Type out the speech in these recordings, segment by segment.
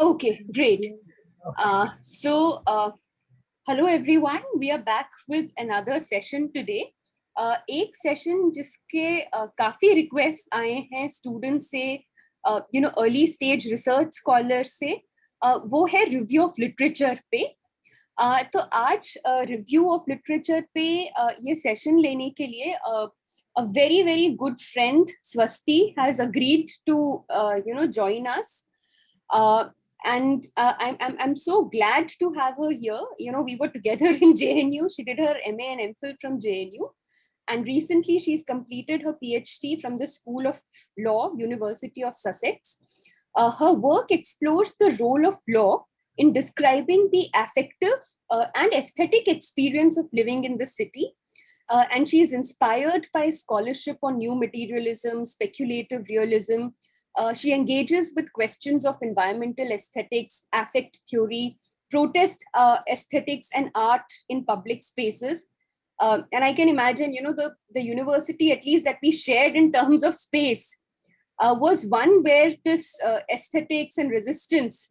Okay, great. Hello everyone. We are back with another session today. एक session जिसके काफी request आए हैं स्टूडेंट्स से, अर्ली स्टेज रिसर्च स्कॉलर से, वो है रिव्यू ऑफ लिटरेचर पे। तो आज रिव्यू ऑफ लिटरेचर पे ये सेशन लेने के लिए a very good friend Swasti has agreed to join us. And I'm so glad to have her here. We were together in JNU. She did her MA and MPhil from JNU, and recently she's completed her PhD from the School of Law, University of Sussex. Her work explores the role of law in describing the affective and aesthetic experience of living in the city. And she is inspired by scholarship on new materialism, speculative realism. She engages with questions of environmental aesthetics, affect theory, protest aesthetics, and art in public spaces. And I can imagine, the university, at least that we shared in terms of space, was one where this aesthetics and resistance,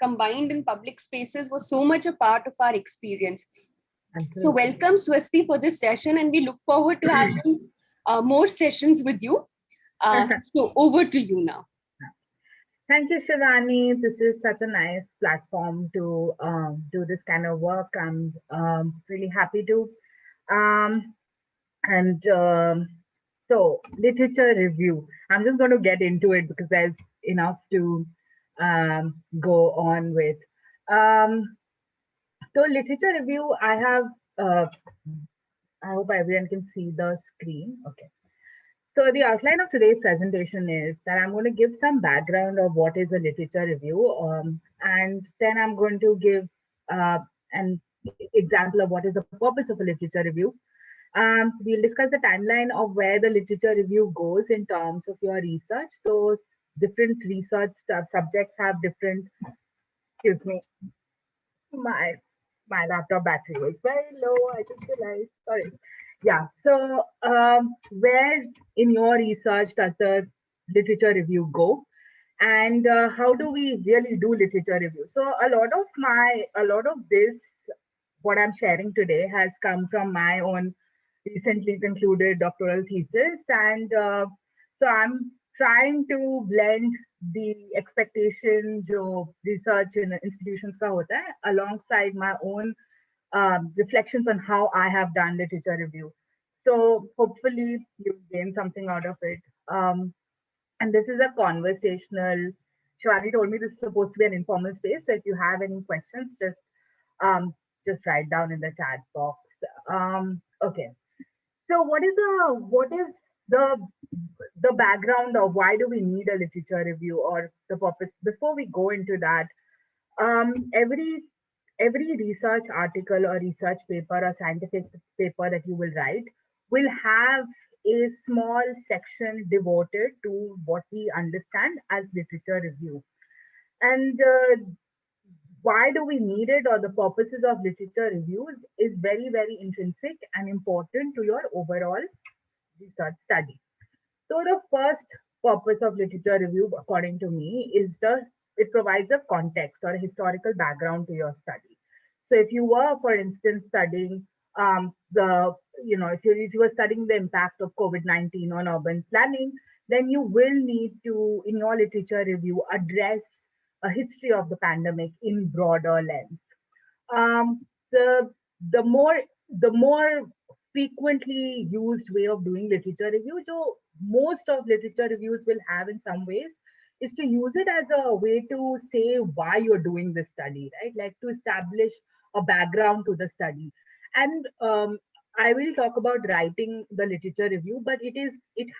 combined in public spaces was so much a part of our experience. So welcome, Swasti, for this session, and we look forward to having more sessions with you. So over to you now. Thank you, Shivani. This is such a nice platform to do this kind of work. I'm really happy to. So, literature review. I'm just going to get into it because there's enough to go on with. So, literature review, I hope everyone can see the screen. Okay. So the outline of today's presentation is that I'm going to give some background of what is a literature review, and then I'm going to give an example of what is the purpose of a literature review. We'll discuss the timeline of where the literature review goes in terms of your research. So different research subjects have different, excuse me, my laptop battery is very low. I just realized, sorry. Yeah, so where in your research does the literature review go? And how do we really do literature review? So a lot of this, what I'm sharing today has come from my own recently concluded doctoral thesis. And so I'm trying to blend the expectation जो research in institutions का होता है alongside my own reflections on how I have done literature review. So hopefully you gain something out of it. And this is a conversational. Shivani told me this is supposed to be an informal space. So if you have any questions, just write down in the chat box. Okay. So what is the background of why do we need a literature review or the purpose? Before we go into that, every research article or research paper or scientific paper that you will write will have a small section devoted to what we understand as literature review. And why do we need it or the purposes of literature reviews is very intrinsic and important to your overall research study. So the first purpose of literature review, according to me, is it provides a context or a historical background to your study. So if you were, for instance, studying if you were studying the impact of COVID-19 on urban planning, then you will need to, in your literature review, address a history of the pandemic in broader lens. The more frequently used way of doing literature review, so most of literature reviews will have in some ways, is to use it as a way to say why you're doing this study, right? Like to establish a background to the study. And I will talk about writing the literature review, but it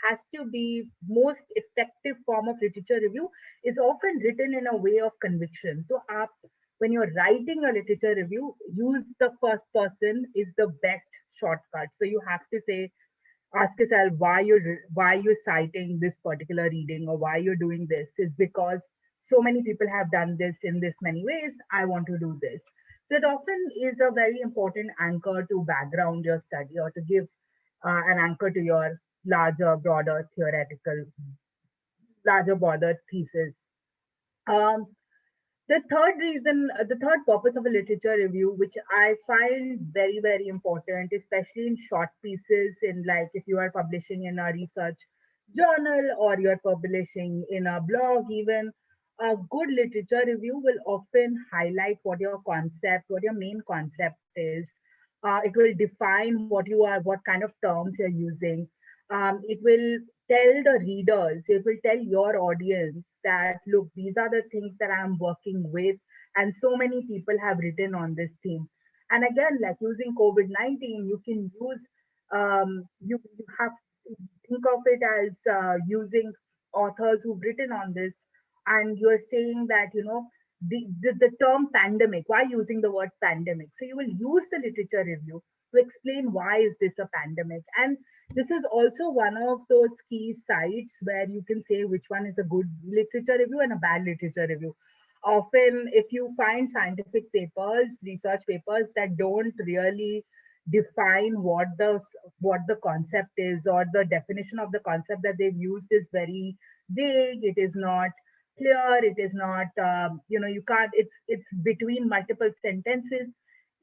has to be most effective form of literature review is often written in a way of conviction. So when you're writing a literature review, use the first person is the best shortcut. So you have to say, ask yourself why you're citing this particular reading or why you're doing this is because so many people have done this in this many ways. I want to do this. So it often is a very important anchor to background your study or to give an anchor to your broader thesis. The third purpose of a literature review, which I find very, very important, especially in short pieces, in like if you are publishing in a research journal or you're publishing in a blog, even a good literature review will often highlight what your main concept is. It will define what you are, what kind of terms you're using. It will tell the readers, it will tell your audience that, look, these are the things that I'm working with, and so many people have written on this theme. And again, like using COVID-19, you can use, you have to think of it as using authors who've written on this, and you're saying that, the term pandemic, why using the word pandemic? So you will use the literature review to explain why is this a pandemic. And this is also one of those key sites where you can say which one is a good literature review and a bad literature review. Often, if you find scientific papers, research papers that don't really define what the concept is, or the definition of the concept that they've used is very vague, it is not clear, it is not, you can't, it's between multiple sentences,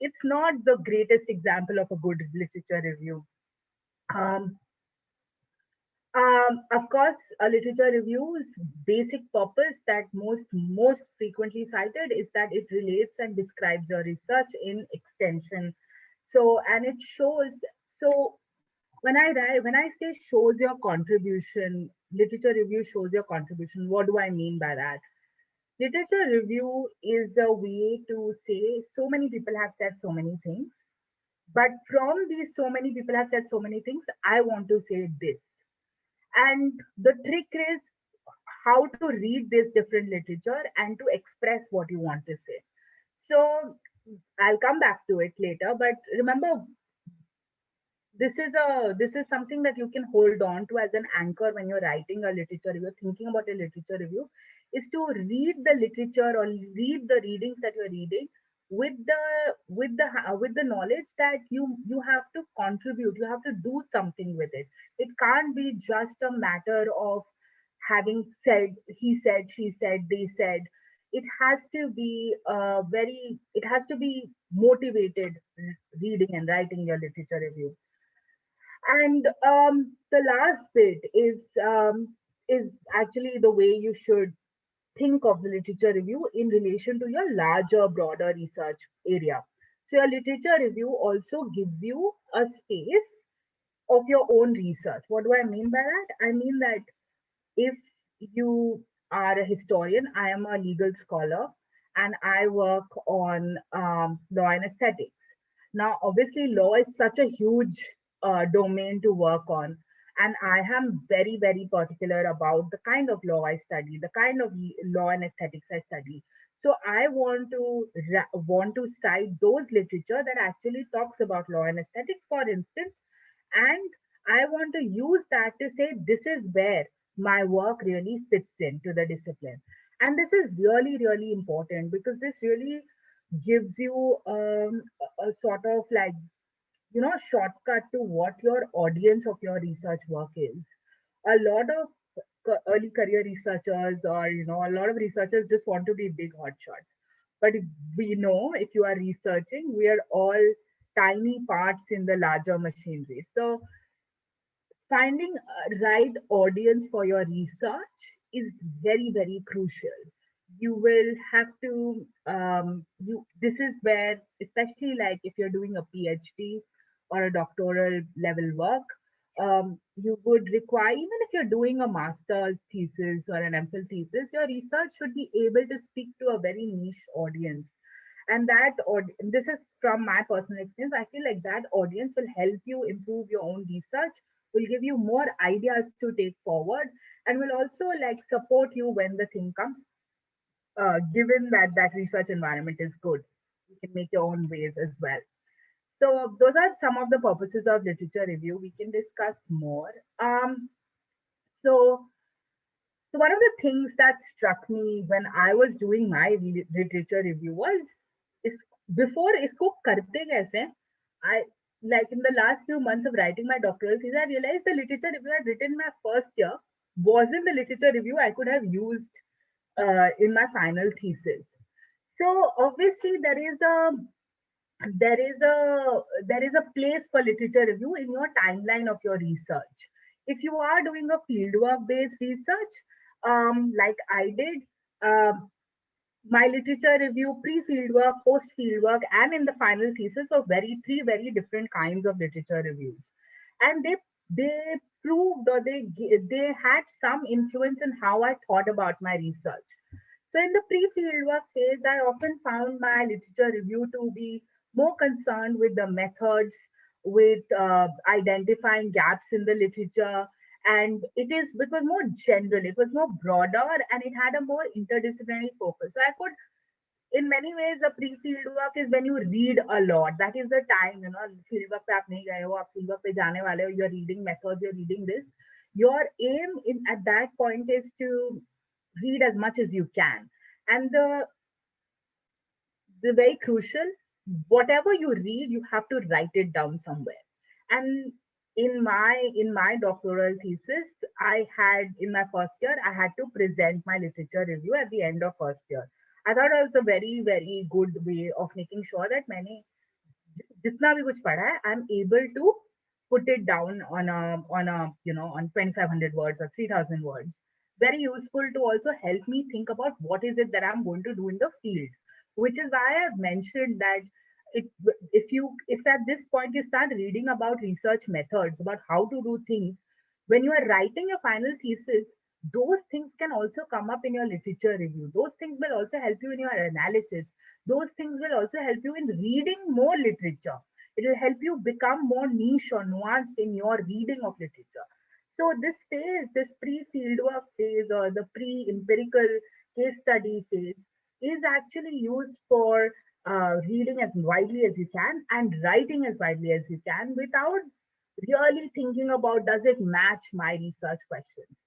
it's not the greatest example of a good literature review. um, of course, a literature review's basic purpose that most frequently cited is that it relates and describes your research in extension. So, and it shows. So, when I say shows your contribution, literature review shows your contribution. What do I mean by that? Literature review is a way to say so many people have said so many things, but from these so many people have said so many things, I want to say this. And the trick is how to read this different literature and to express what you want to say. So I'll come back to it later, but remember, this is something that you can hold on to as an anchor when you're writing a literature review, thinking about a literature review, is to read the literature or read the readings that you're reading with the knowledge that you have to contribute, you have to do something with it. It can't be just a matter of having said, he said, she said, they said. It has to be motivated reading and writing your literature review. And the last bit is actually the way you should think of the literature review in relation to your larger, broader research area. So your literature review also gives you a space of your own research. What do I mean by that? I mean that if you are a historian, I am a legal scholar, and I work on law and aesthetics. Now, obviously, law is such a huge domain to work on, and I am very, very particular about the kind of law I study, the kind of law and aesthetics I study. So I want to cite those literature that actually talks about law and aesthetics, for instance, and I want to use that to say this is where my work really fits into the discipline. And this is really, really important because this really gives you a sort of like, shortcut to what your audience of your research work is. A lot of early career researchers, or a lot of researchers just want to be big hotshots. But we know, if you are researching, we are all tiny parts in the larger machinery. So finding a right audience for your research is very, very crucial. You will have to you this is where, especially like if you're doing a PhD or a doctoral level work, you would require, even if you're doing a master's thesis or an MPhil thesis, your research should be able to speak to a very niche audience. And this is from my personal experience, I feel like that audience will help you improve your own research, will give you more ideas to take forward, and will also like support you when the thing comes, given that that research environment is good. You can make your own ways as well. So those are some of the purposes of literature review. We can discuss more. So so one of the things that struck me when I was doing my literature review was, is before isko karte kaise hain? I like in the last few months of writing my doctoral thesis, I realized the literature review I had written in my first year wasn't the literature review I could have used in my final thesis. So obviously there is a place for literature review in your timeline of your research. If you are doing a fieldwork based research, like I did, um, my literature review, pre-field work, post-field work, and in the final thesis were three very different kinds of literature reviews, and they proved, or they had some influence in how I thought about my research. So in the pre-field work phase, I often found my literature review to be more concerned with the methods, with identifying gaps in the literature, and it was more general, it was more broader, and it had a more interdisciplinary focus. So I could, in many ways, the pre-field work is when you read a lot. That is the time, field work पे आप नहीं गए हो, आप field work पे जाने वाले हो, you're reading methods, you're reading this. Your aim at that point is to read as much as you can. And the very crucial, whatever you read, you have to write it down somewhere. And in my doctoral thesis, I had, in my first year, I had to present my literature review at the end of first year. I thought it was a very very good way of making sure that मैंने जितना भी कुछ पढ़ा है, I'm able to put it down on 2,500 words or 3,000 words. Very useful to also help me think about what is it that I'm going to do in the field, which is why I've mentioned that it, if at this point you start reading about research methods, about how to do things, when you are writing your final thesis, those things can also come up in your literature review. Those things will also help you in your analysis. Those things will also help you in reading more literature. It will help you become more niche or nuanced in your reading of literature. So this phase, this pre-fieldwork phase or the pre-empirical case study phase, is actually used for reading as widely as you can and writing as widely as you can without really thinking about, does it match my research questions.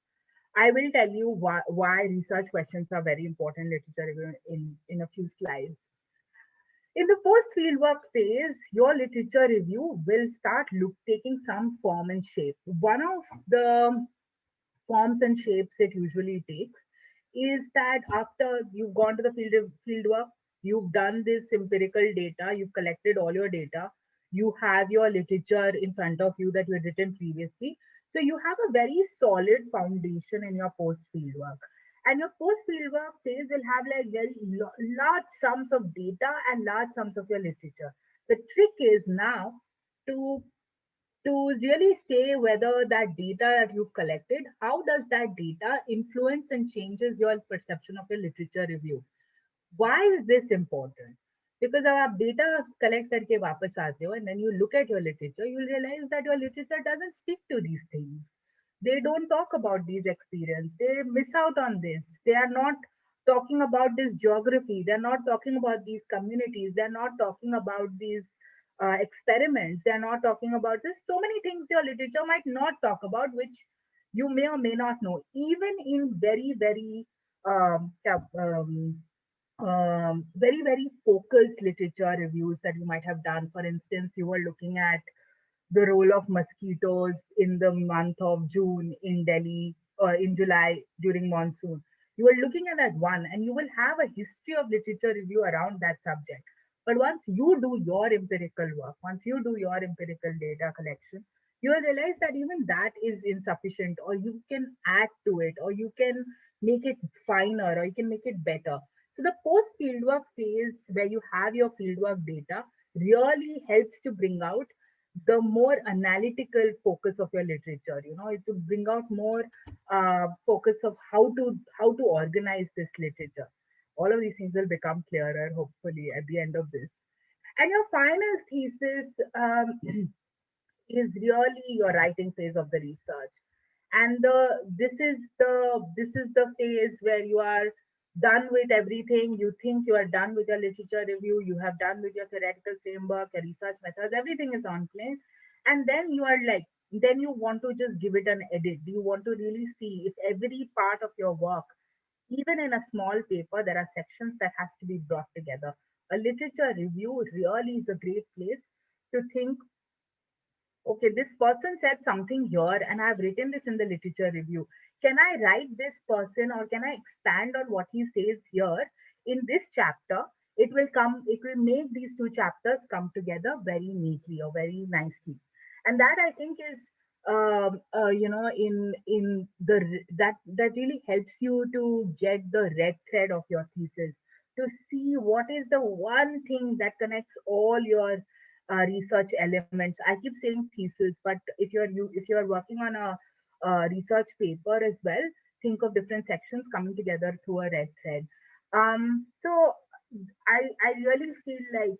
I will tell you why research questions are very important literature review in a few slides. In the post fieldwork phase, your literature review will start taking some form and shape. One of the forms and shapes it usually takes is that after you've gone to the field work, you've done this empirical data, you've collected all your data, you have your literature in front of you that you had written previously. So you have a very solid foundation in your post field work. And your post field work phase will have like very large sums of data and large sums of your literature. The trick is now to really say whether that data that you've collected, how does that data influence and changes your perception of your literature review? Why is this important? Because जब आप data collect करके वापस आते हो and then you look at your literature, you'll realize that your literature doesn't speak to these things. They don't talk about these experiences. They miss out on this. They are not talking about this geography. They're not talking about these communities. They're not talking about these experiments. They're not talking about this. So many things your literature might not talk about, which you may or may not know. Even in very, very very, very focused literature reviews that you might have done. For instance, you were looking at the role of mosquitoes in the month of June in Delhi or in July during monsoon. You were looking at that one, and you will have a history of literature review around that subject. But once you do your empirical work, once you do your empirical data collection, you will realize that even that is insufficient, or you can add to it, or you can make it finer, or you can make it better. So the post fieldwork phase, where you have your fieldwork data, really helps to bring out the more analytical focus of your literature. To bring out more focus of how to organize this literature. All of these things will become clearer hopefully at the end of this. And your final thesis is really your writing phase of the research. And this is the phase where you are done with everything. You think you are done with your literature review, you have done with your theoretical framework, your research methods, everything is on plane. And then you are like, then you want to just give it an edit. You want to really see if every part of your work, even in a small paper, there are sections that has to be brought together. A literature review really is a great place to think, okay, this person said something here and I've written this in the literature review. Can I write this person, or can I expand on what he says here in this chapter it will make these two chapters come together very neatly or very nicely. And that I think is, in that really helps you to get the red thread of your thesis, to see what is the one thing that connects all your research elements. I keep saying thesis, but if you're working on a research paper as well, think of different sections coming together through a red thread. So I really feel like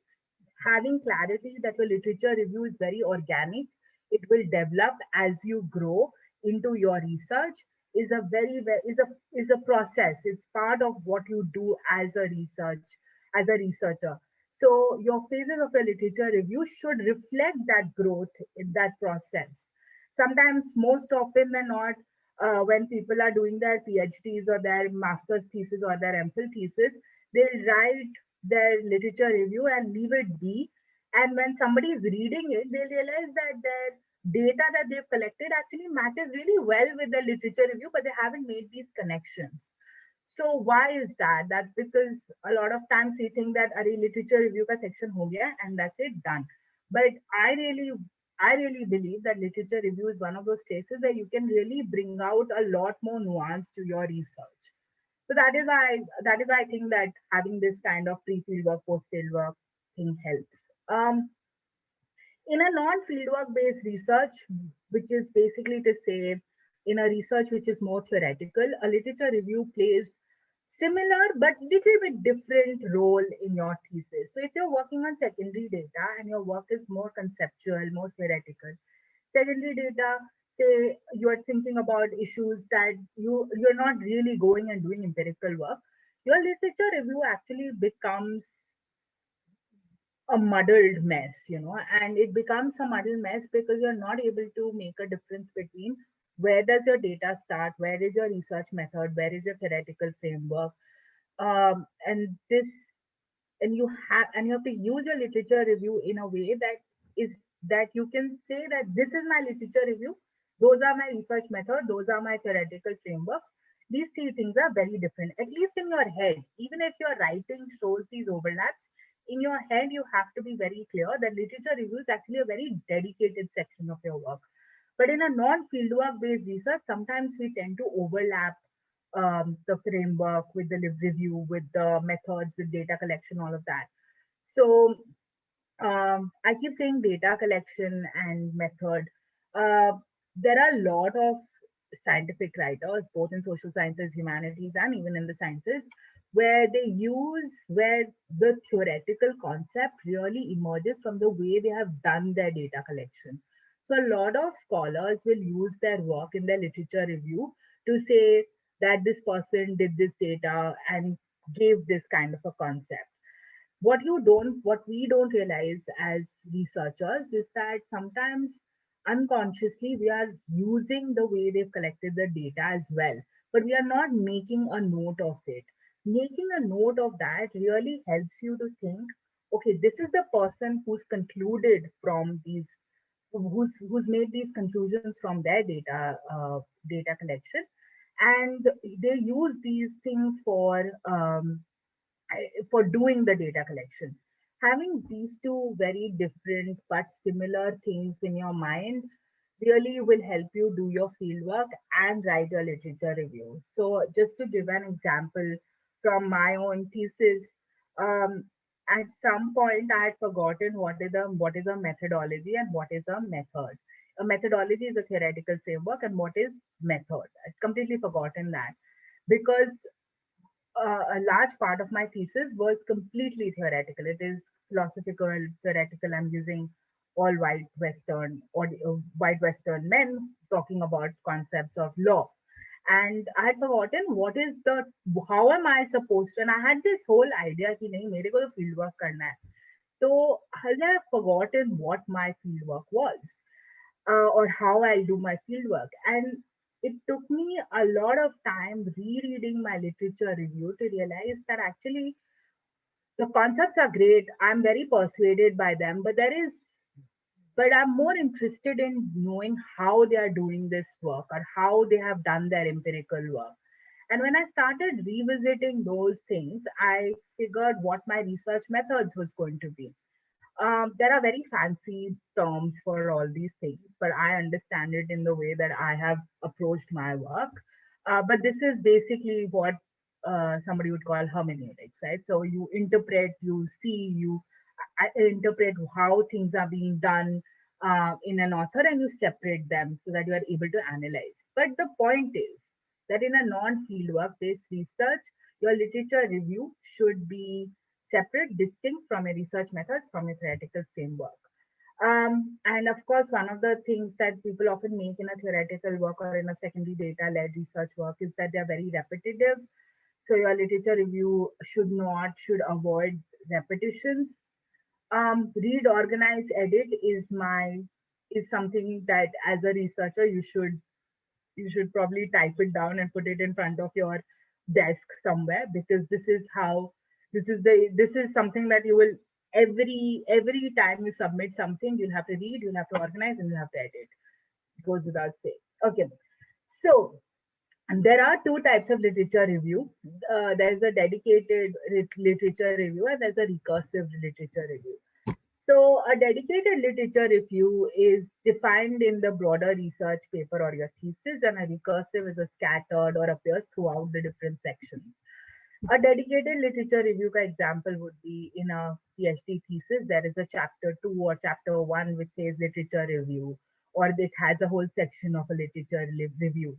having clarity that your literature review is very organic, it will develop as you grow into your research, is a is a process. It's part of what you do as a researcher. So your phases of your literature review should reflect that growth in that process. Sometimes, most often than not, when people are doing their PhDs or their master's thesis or their MPhil thesis, they'll write their literature review and leave it be. And when somebody is reading it, they realize that their data that they've collected actually matches really well with the literature review, but they haven't made these connections. So why is that? That's because a lot of times we think that a literature review ka section ho gaya and that's it, done. But I really believe that literature review is one of those places where you can really bring out a lot more nuance to your research. So that is why I think that having this kind of pre-field work, post-field work thing helps. In a non-fieldwork based research, which is basically to say in a research which is more theoretical, a literature review plays similar but little bit different role in your thesis. So if you're working on secondary data and your work is more conceptual, more theoretical, secondary data, say you're thinking about issues that you're not really going and doing empirical work, your literature review actually becomes a muddled mess, and it becomes a muddled mess because you're not able to make a difference between where does your data start, where is your research method, where is your theoretical framework, and this, and you have to use your literature review in a way is that you can say that this is my literature review, those are my research method, those are my theoretical frameworks. These three things are very different, at least in your head. Even if your writing shows these overlaps, in your head you have to be very clear that literature review is actually a very dedicated section of your work. But in a non-fieldwork based research, sometimes we tend to overlap the framework with the review, with the methods, with data collection, all of that. So I keep saying data collection and method. Uh, there are a lot of scientific writers, both in social sciences, humanities, and even in the sciences, where the theoretical concept really emerges from the way they have done their data collection. So a lot of scholars will use their work in their literature review to say that this person did this data and gave this kind of a concept. What we don't realize as researchers is that sometimes unconsciously we are using the way they've collected the data as well, but we are not making a note of it. Making a note of that really helps you to think, okay, this is the person who's concluded from these, who's made these conclusions from their data collection, and they use these things for doing the data collection. Having these two very different but similar things in your mind really will help you do your fieldwork and write your literature review. So, just to give an example from my own thesis, um, at some point I had forgotten what is a methodology and what is a method. A methodology is a theoretical framework, and what is method? I'd completely forgotten that because a large part of my thesis was completely theoretical. It is philosophical, theoretical. I'm using all white Western men talking about concepts of law. And I had forgotten how am I supposed to, and I had this whole idea कि नहीं मेरे को तो field work करना है. So I have forgotten what my field work was, or how I'll do my fieldwork. And it took me a lot of time rereading my literature review to realize that actually the concepts are great. I'm very persuaded by them, but I'm more interested in knowing how they are doing this work or how they have done their empirical work. And when I started revisiting those things, I figured what my research methods was going to be. There are very fancy terms for all these things, but I understand it in the way that I have approached my work. But this is basically what somebody would call hermeneutics, right? So you interpret, you see, you interpret how things are being done in an author, and you separate them so that you are able to analyze. But the point is that in a non-fieldwork based research, your literature review should be separate, distinct from your research methods, from your theoretical framework. And of course, one of the things that people often make in a theoretical work or in a secondary data led research work is that they're very repetitive. So your literature review should avoid repetitions. Read, organize, edit is something that as a researcher you should probably type it down and put it in front of your desk somewhere, because this is something that you will every time you submit something, you'll have to read, you'll have to organize, and you'll have to edit. It goes without saying. Okay. So and there are two types of literature review. There's a dedicated literature review, and there's a recursive literature review. So, a dedicated literature review is defined in the broader research paper or your thesis, and a recursive is a scattered or appears throughout the different sections. A dedicated literature review, for example, would be in a PhD thesis. There is a chapter 2 or chapter 1 which says literature review, or it has a whole section of a review.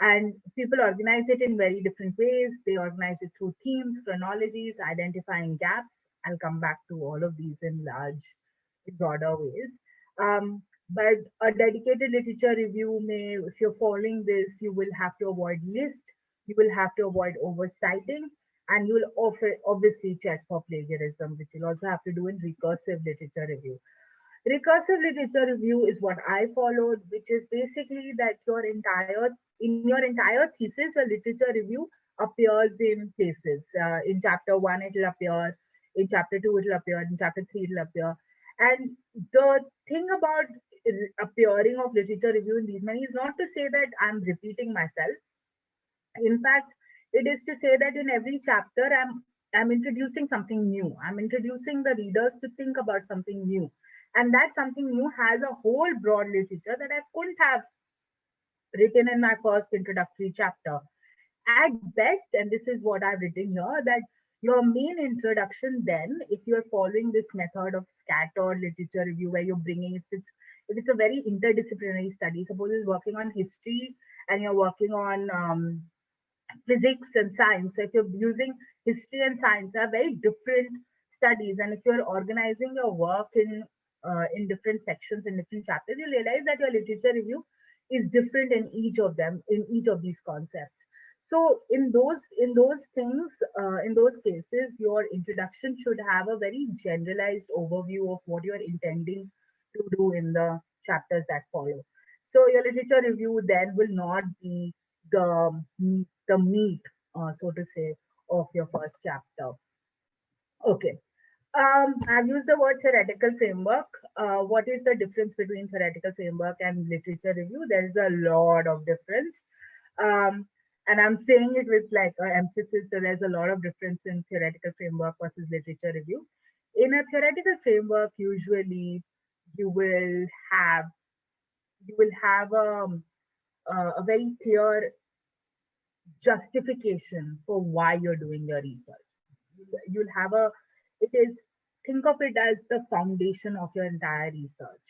And people organize it in very different ways. They organize it through themes, chronologies, identifying gaps. I'll come back to all of these in broader ways. But a dedicated literature review may, if you're following this, you will have to avoid list, you will have to avoid overciting, and you will obviously check for plagiarism, which you'll also have to do in recursive literature review. Recursive literature review is what I followed, which is basically that your entire thesis, a literature review appears in places. In chapter one, it will appear. In chapter two, it will appear. In chapter three, it will appear. And the thing about appearing of literature review in these many is not to say that I'm repeating myself. In fact, it is to say that in every chapter, I'm introducing something new. I'm introducing the readers to think about something new, and that something new has a whole broad literature that I couldn't have written in my first introductory chapter. At best, and this is what I've written here, that your main introduction, then, if you're following this method of scattered literature review, where you're bringing if it's a very interdisciplinary study, suppose it's working on history and you're working on physics and science. So if you're using history and science, they are very different studies. And if you're organizing your work in different sections, in different chapters, you realize that your literature review is different in each of them, in each of these concepts. So in those cases, your introduction should have a very generalized overview of what you're intending to do in the chapters that follow. So your literature review then will not be the the meat, so to say, of your first chapter. Okay. I've used the word theoretical framework. What is the difference between theoretical framework and literature review? There is a lot of difference. Um, and I'm saying it with like emphasis that there's a lot of difference in theoretical framework versus literature review. In a theoretical framework, usually you will have you will have a very clear justification for why you're doing your research. You'll have it is, think of it as the foundation of your entire research.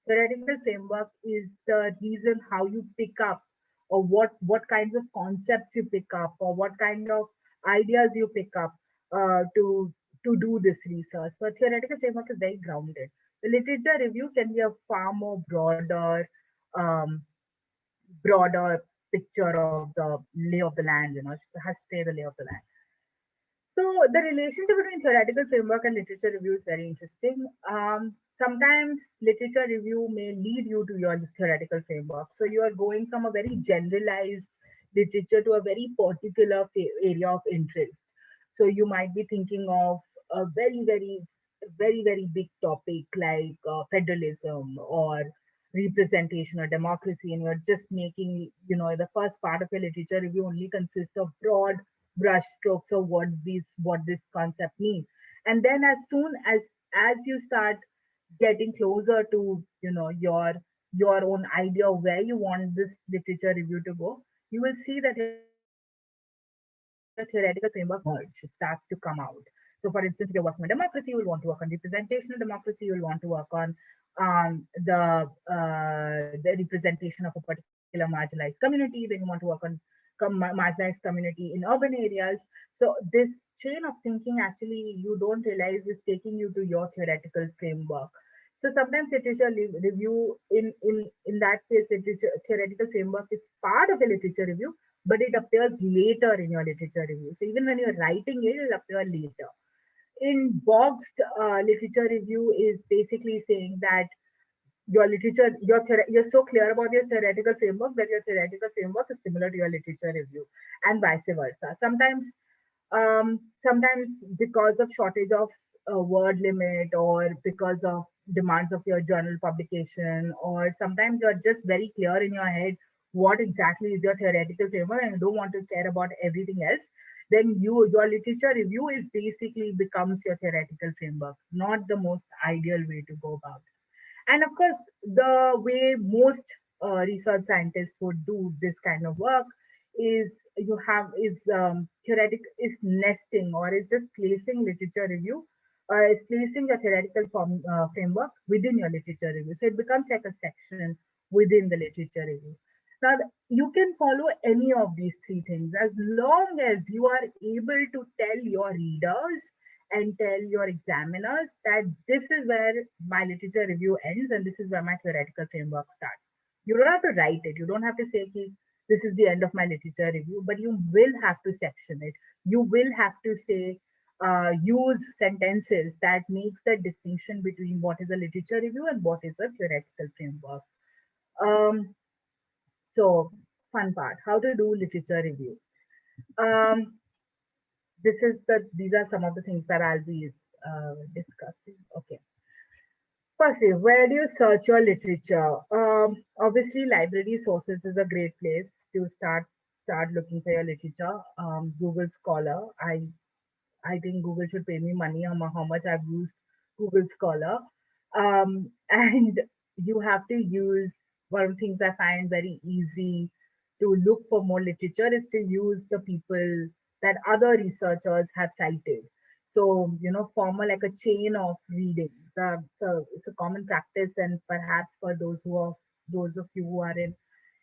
Theoretical framework is the reason how you pick up, or what kinds of concepts you pick up, or what kind of ideas you pick up to do this research. So theoretical framework is very grounded. The literature review can be a far more um, picture of the lay of the land, it has to say the lay of the land. So the relationship between theoretical framework and literature review is very interesting. Sometimes literature review may lead you to your theoretical framework. So you are going from a very generalized literature to a very particular area of interest. So you might be thinking of a very, very, very, very big topic like federalism, or representation or democracy, and you're just making, the first part of your literature review only consists of broad brush strokes of what this concept means. And then as soon as you start getting closer to, your own idea of where you want this literature review to go, you will see that your theoretical framework starts to emerge. It starts to come out. So, for instance, if you're working on democracy, you will want to work on representational democracy. You will want to work on the representation of a particular marginalized community. Then you want to work on marginalized community in urban areas. So, this chain of thinking actually you don't realize is taking you to your theoretical framework. So sometimes literature review in that case, literature theoretical framework is part of a literature review, but it appears later in your literature review. So even when you're writing it, it'll appear later. In boxed literature review is basically saying that your literature, you're so clear about your theoretical framework that your theoretical framework is similar to your literature review, and vice versa. Sometimes because of shortage of word limit, or because of demands of your journal publication, or sometimes you're just very clear in your head what exactly is your theoretical framework and you don't want to care about everything else, then your literature review is basically becomes your theoretical framework, not the most ideal way to go about. And of course, the way most research scientists would do this kind of work is you have is theoretic is nesting, or is just placing literature review, is placing the theoretical framework within your literature review. So it becomes like a section within the literature review. Now, you can follow any of these three things as long as you are able to tell your readers and tell your examiners that this is where my literature review ends and this is where my theoretical framework starts. You don't have to write it. You don't have to say, "Ki, this is the end of my literature review," but you will have to section it. You will have to say, use sentences that makes that distinction between what is a literature review and what is a theoretical framework. Um, so, fun part: how to do literature review. Um, these are some of the things that I'll be discussing. Okay. Firstly, where do you search your literature? Obviously, library sources is a great place to start looking for your literature. Google Scholar. I think Google should pay me money on how much I've used Google Scholar. And you have to use one of the things I find very easy to look for more literature is to use the people that other researchers have cited. So, form like a chain of readings. So it's a common practice, and perhaps for those of you who are in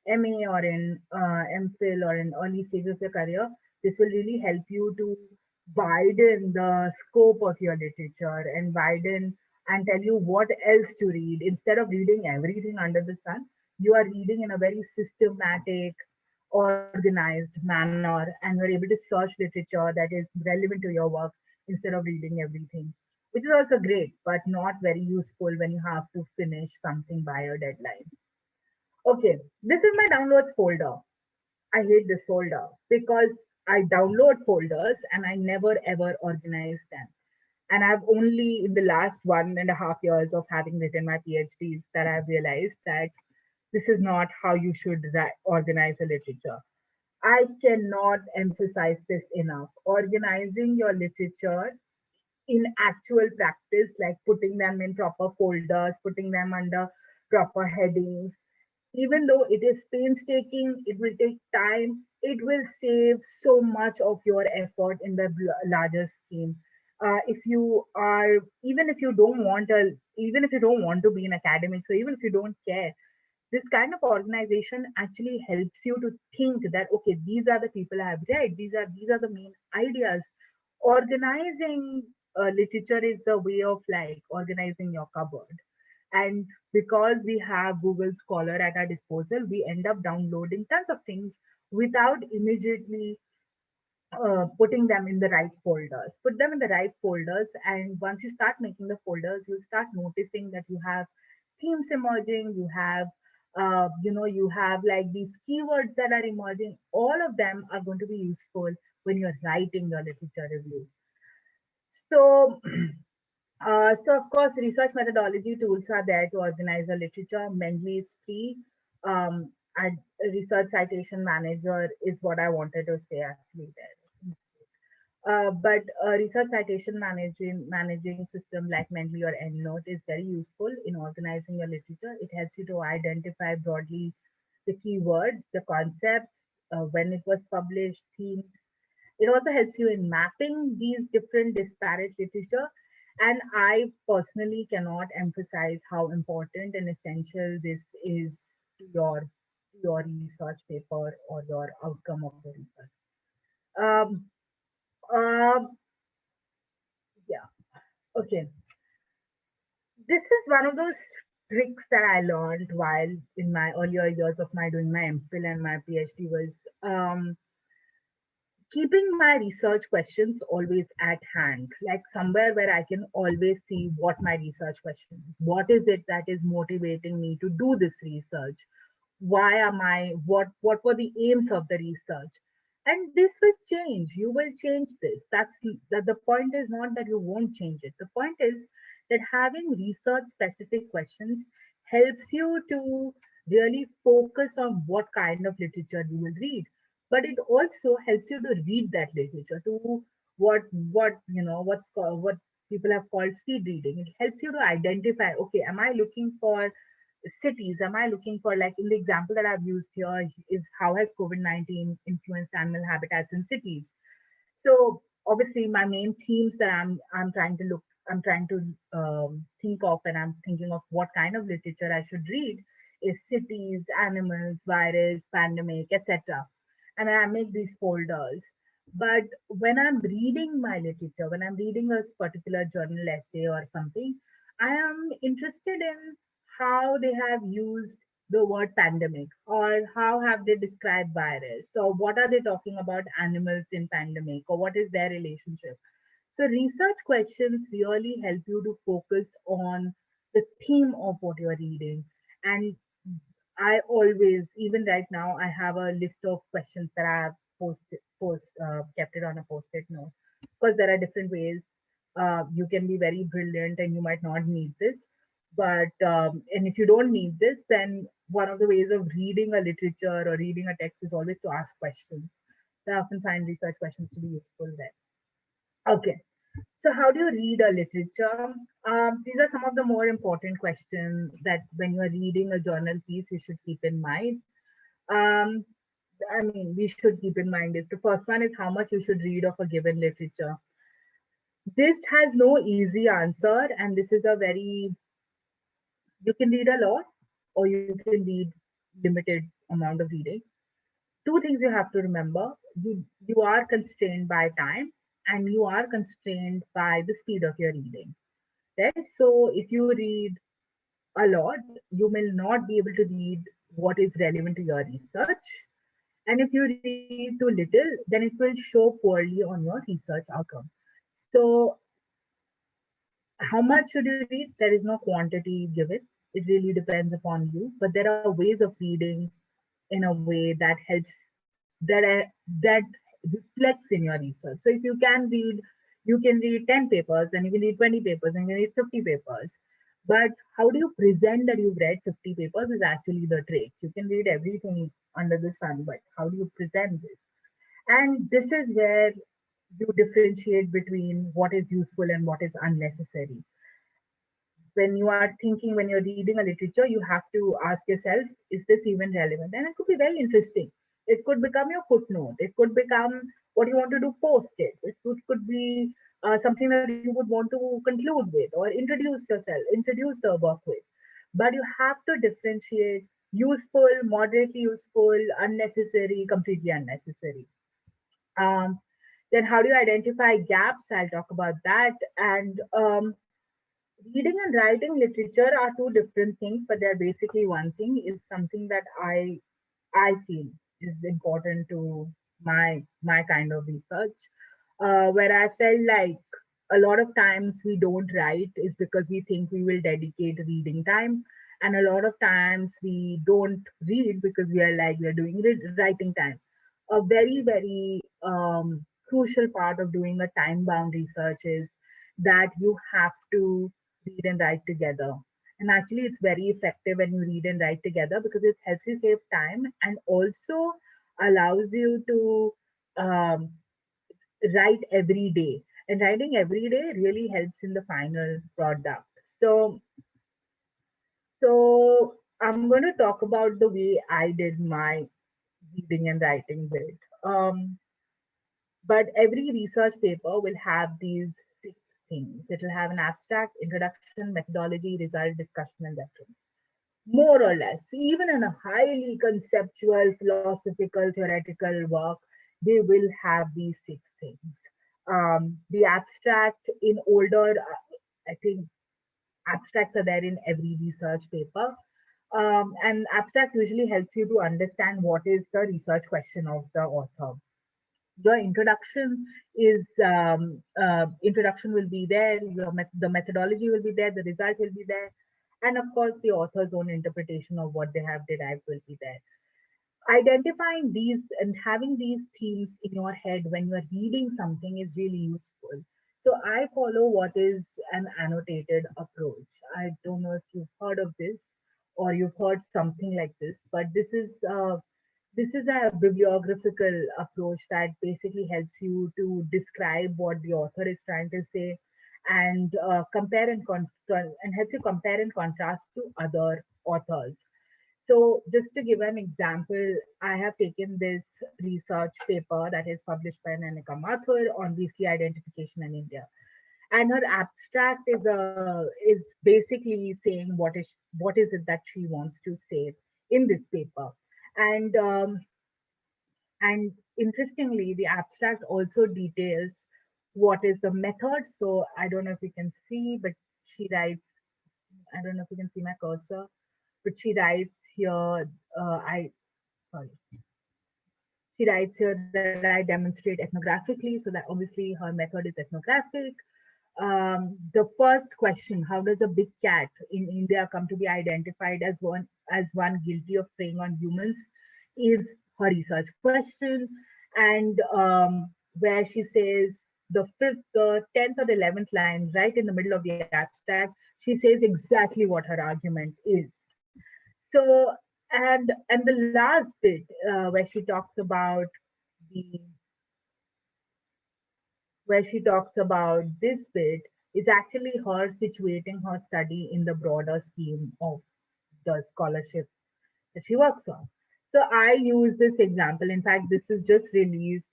MA or in MPhil or in early stages of your career, this will really help you to widen the scope of your literature and widen and tell you what else to read. Instead of reading everything under the sun, you are reading in a very systematic, organized manner, and you're able to search literature that is relevant to your work instead of reading everything, which is also great, but not very useful when you have to finish something by a deadline. Okay, this is my downloads folder. I hate this folder because I download folders and I never ever organize them. And I've only in the last 1.5 years of having written my PhDs that I've realized that this is not how you should organize a literature. I cannot emphasize this enough. Organizing your literature in actual practice, like putting them in proper folders, putting them under proper headings, even though it is painstaking, it will take time, it will save so much of your effort in the larger scheme. If you are, even if you don't want to be an academic, so even if you don't care, this kind of organization actually helps you to think that, okay, these are the people I have read, these are the main ideas. Organizing literature is the way of like organizing your cupboard. And because we have Google Scholar at our disposal, we end up downloading tons of things without immediately putting them in the right folders. Put them in the right folders, and once you start making the folders, you'll start noticing that you have themes emerging. You have like these keywords that are emerging. All of them are going to be useful when you're writing your literature review. So So of course, research methodology tools are there to organize a literature. Mendeley is free. And research citation manager is what I wanted to say actually there. But a research citation managing system like Mendeley or EndNote is very useful in organizing your literature. It helps you to identify broadly the keywords, the concepts, when it was published, themes. It also helps you in mapping these different disparate literature. And I personally cannot emphasize how important and essential this is to your research paper or your outcome of the research. Um, um, yeah. Okay. This is one of those tricks that I learned while in my earlier years of my doing my MPhil and my PhD was keeping my research questions always at hand, like somewhere where I can always see what my research question is. What is it that is motivating me to do this research? Why am I, what were the aims of the research? And this will change. You will change this. That the point is not that you won't change it. The point is that having research specific questions helps you to really focus on what kind of literature you will read, but it also helps you to read that literature to what people have called speed reading. It helps you to identify, okay, am I looking for cities? Am I looking for, like in the example that I've used here, is how has COVID-19 influenced animal habitats in cities? So obviously, my main themes that I'm trying to think of, and I'm thinking of what kind of literature I should read is cities, animals, virus, pandemic, etc. And I make these folders. But when I'm reading my literature, when I'm reading a particular journal essay or something, I am interested in how they have used the word pandemic, or how have they described virus, or what are they talking about animals in pandemic, or what is their relationship. So research questions really help you to focus on the theme of what you're reading. And I always, even right now, I have a list of questions that I have kept it on a post-it note, because there are different ways. You can be very brilliant and you might not need this, but and if you don't need this, then one of the ways of reading a literature or reading a text is always to ask questions. So I often find research questions to be useful there. Okay, so how do you read a literature? These are some of the more important questions that when you are reading a journal piece, you should keep in mind. Um, I mean, we should keep in mind is the first one is how much you should read of a given literature. This has no easy answer, and this is a very, you can read a lot or you can read limited amount of reading. Two things you have to remember: you are constrained by time, and you are constrained by the speed of your reading. Right? So if you read a lot, you will not be able to read what is relevant to your research. And if you read too little, then it will show poorly on your research outcome. So, how much should you read? There is no quantity given. It really depends upon you. But there are ways of reading in a way that helps, that reflects in your research. So if you can read 10 papers, and you can read 20 papers, and you can read 50 papers. But how do you present that you've read 50 papers is actually the trick. You can read everything under the sun, but how do you present this? And this is where you differentiate between what is useful and what is unnecessary. When you're reading a literature, you have to ask yourself, is this even relevant? And it could be very interesting. It could become your footnote. It could become what you want to do post it. Could be something that you would want to conclude with or introduce the work with. But you have to differentiate useful, moderately useful, unnecessary, completely unnecessary. Um, then how do you identify gaps? I'll talk about that. And reading and writing literature are two different things, but they're basically one thing. Is something that I feel is important to my kind of research. Where I felt like a lot of times we don't write is because we think we will dedicate reading time, and a lot of times we don't read because we are like we're doing writing time. A very crucial part of doing a time bound research is that you have to read and write together. And actually, it's very effective when you read and write together because it helps you save time and also allows you to um, write every day. And writing every day really helps in the final product. So, so I'm going to talk about the way I did my reading and writing bit. But every research paper will have these six things. It will have an abstract, introduction, methodology, result, discussion, and reference. More or less, even in a highly conceptual, philosophical, theoretical work, they will have these six things. The abstract in older, I think abstracts are there in every research paper. And abstract usually helps you to understand what is the research question of the author. Your introduction is introduction will be there, the methodology will be there, the result will be there, and of course the author's own interpretation of what they have derived will be there. Identifying these and having these themes in your head when you are reading something is really useful. So I follow what is an annotated approach. I don't know if you've heard of this or you've heard something like this, but this is a bibliographical approach that basically helps you to describe what the author is trying to say and compare and helps you compare and contrast to other authors. So, just to give an example, I have taken this research paper that is published by Nanika Mathur on VC identification in India, and her abstract is basically saying what is it that she wants to say in this paper, and and interestingly, the abstract also details what is the method. So I don't know if you can see, but she writes. I don't know if you can see my cursor, but she writes here. I sorry. She writes here that I demonstrate ethnographically, so that obviously her method is ethnographic. The first question: how does a big cat in India come to be identified as one guilty of preying on humans? Is her research question, and where she says the fifth, the 10th, or the 11th line, right in the middle of the abstract, she says exactly what her argument is. So, and the last bit where she talks about the where she talks about this bit is actually her situating her study in the broader scheme of the scholarship that she works on. So I use this example. In fact, this is just released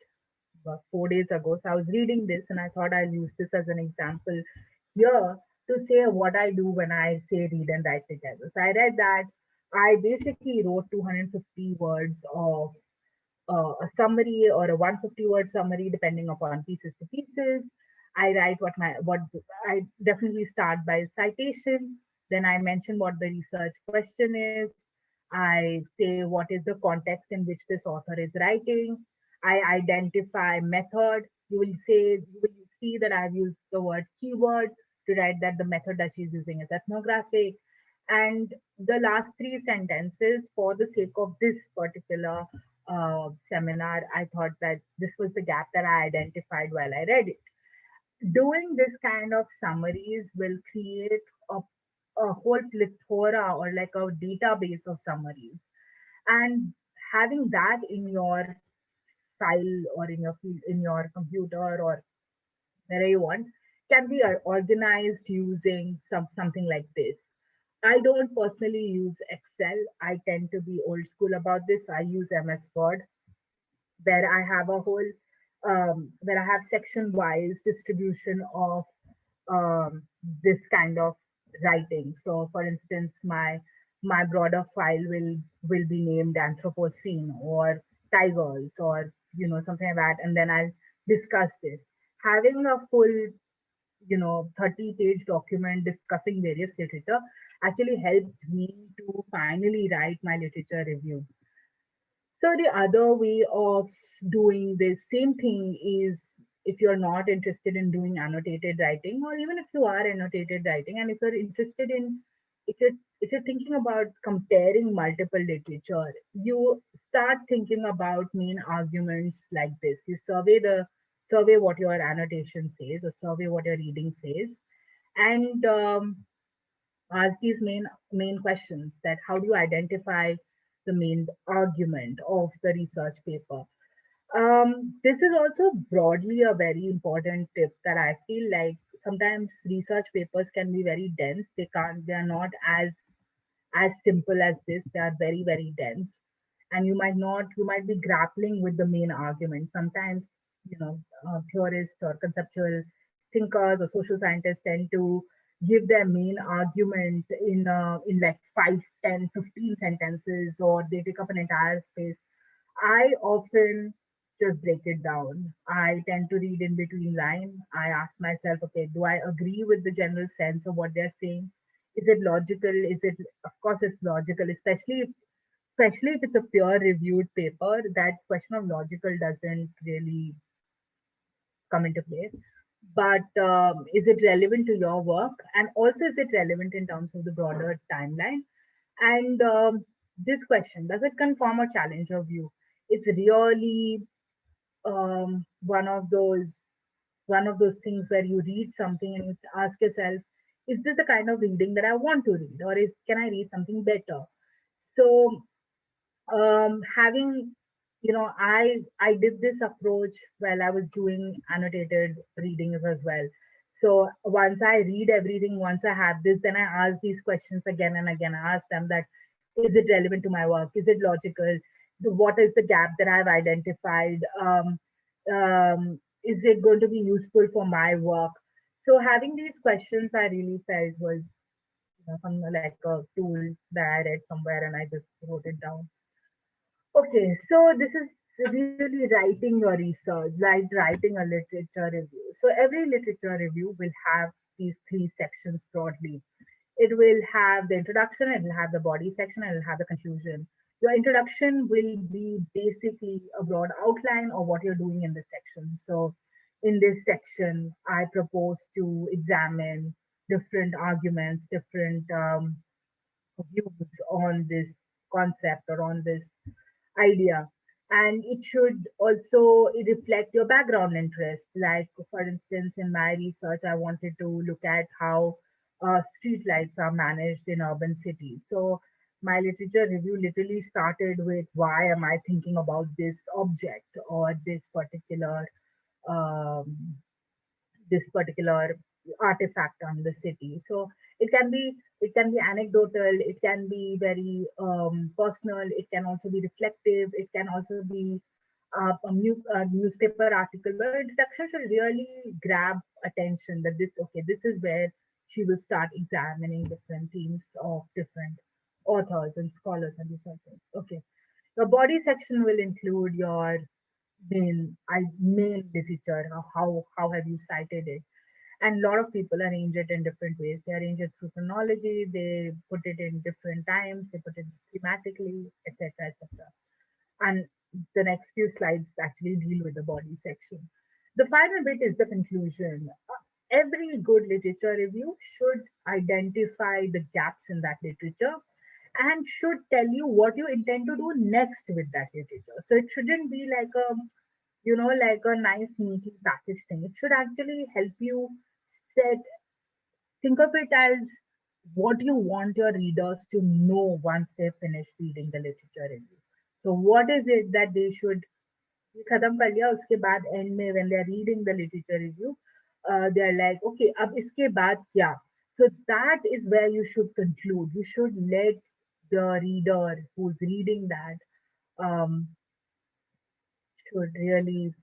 about 4 days ago. So I was reading this and I thought I'll use this as an example here to say what I do when I say read and write together. So I read that I basically wrote 250 words of a summary or a 150 word summary depending upon pieces to pieces. I write what I definitely start by citation, then I mention what the research question is, I say what is the context in which this author is writing, I identify method. You will see that I've used the word keyword to write that the method that she's using is ethnographic. And the last three sentences, for the sake of this particular seminar, I thought that this was the gap that I identified while I read it. Doing this kind of summaries will create a whole plethora or like a database of summaries. And having that in your file or in your computer or wherever you want can be organized using something like this. I don't personally use Excel. I tend to be old school about this. I use MS Word, where I have where I have section wise distribution of this kind of writing. So, for instance, my broader file will be named Anthropocene or tigers or something like that, and then I'll discuss this. Having a full 30-page document discussing various literature actually helped me to finally write my literature review. So the other way of doing this same thing is, if you're not interested in doing annotated writing, or even if you are annotated writing, and if you're interested in, if you're thinking about comparing multiple literature, you start thinking about main arguments like this. You survey the survey what your annotation says or survey what your reading says, and ask these main questions: that how do you identify the main argument of the research paper. This is also broadly a very important tip that I feel like sometimes research papers can be very dense. They are not as simple as this. They are very, very dense. And you might be grappling with the main argument. Sometimes, you know, theorists or conceptual thinkers or social scientists tend to give their main argument in like 5, 10, 15 sentences, or they take up an entire space. I often just break it down. I tend to read in between line. I ask myself, okay, do I agree with the general sense of what they're saying? Is it logical? Is it, of course, it's logical, especially if it's a peer reviewed paper. That question of logical doesn't really come into play. But is it relevant to your work? And also, is it relevant in terms of the broader timeline? And this question, does it confirm or challenge your view? It's really one of those things where you read something and you ask yourself, is this the kind of reading that I want to read, or is can I read something better? So having I did this approach while I was doing annotated readings as well. So once I read everything, once I have this, then I ask these questions again and again. I ask them that, is it relevant to my work? Is it logical? What is the gap that I've identified? Is it going to be useful for my work? So having these questions, I really felt was, some like a tool that I read somewhere and I just wrote it down. Okay, so this is really writing your research, like writing a literature review. So every literature review will have these three sections broadly. It will have the introduction, it will have the body section, and it will have the conclusion. Your introduction will be basically a broad outline of what you're doing in this section. So in this section, I propose to examine different arguments, different views on this concept or on this idea. And it should also reflect your background interest. Like, for instance, in my research, I wanted to look at how street lights are managed in urban cities. So my literature review literally started with, why am I thinking about this object or um, this particular artifact on the city. So it can be anecdotal, it can be very personal, it can also be reflective, it can also be a newspaper article where introduction should really grab attention, that this is where she will start examining different themes of different authors and scholars and researchers. Okay, the body section will include your main literature. How have you cited it? And a lot of people arrange it in different ways. They arrange it through chronology, they put it in different times, they put it thematically, etc., etc. And the next few slides actually deal with the body section. The final bit is the conclusion. Every good literature review should identify the gaps in that literature and should tell you what you intend to do next with that literature. So it shouldn't be like like a nice, neatly packaged thing. It should actually help you set, think of it as what you want your readers to know once they finish reading the literature review. So what is it that they should खत्म कर लिया उसके बाद end में when they are reading the literature review, they are like, okay, अब इसके बाद क्या? So that is where you should conclude. You should let the reader who's reading that um, should really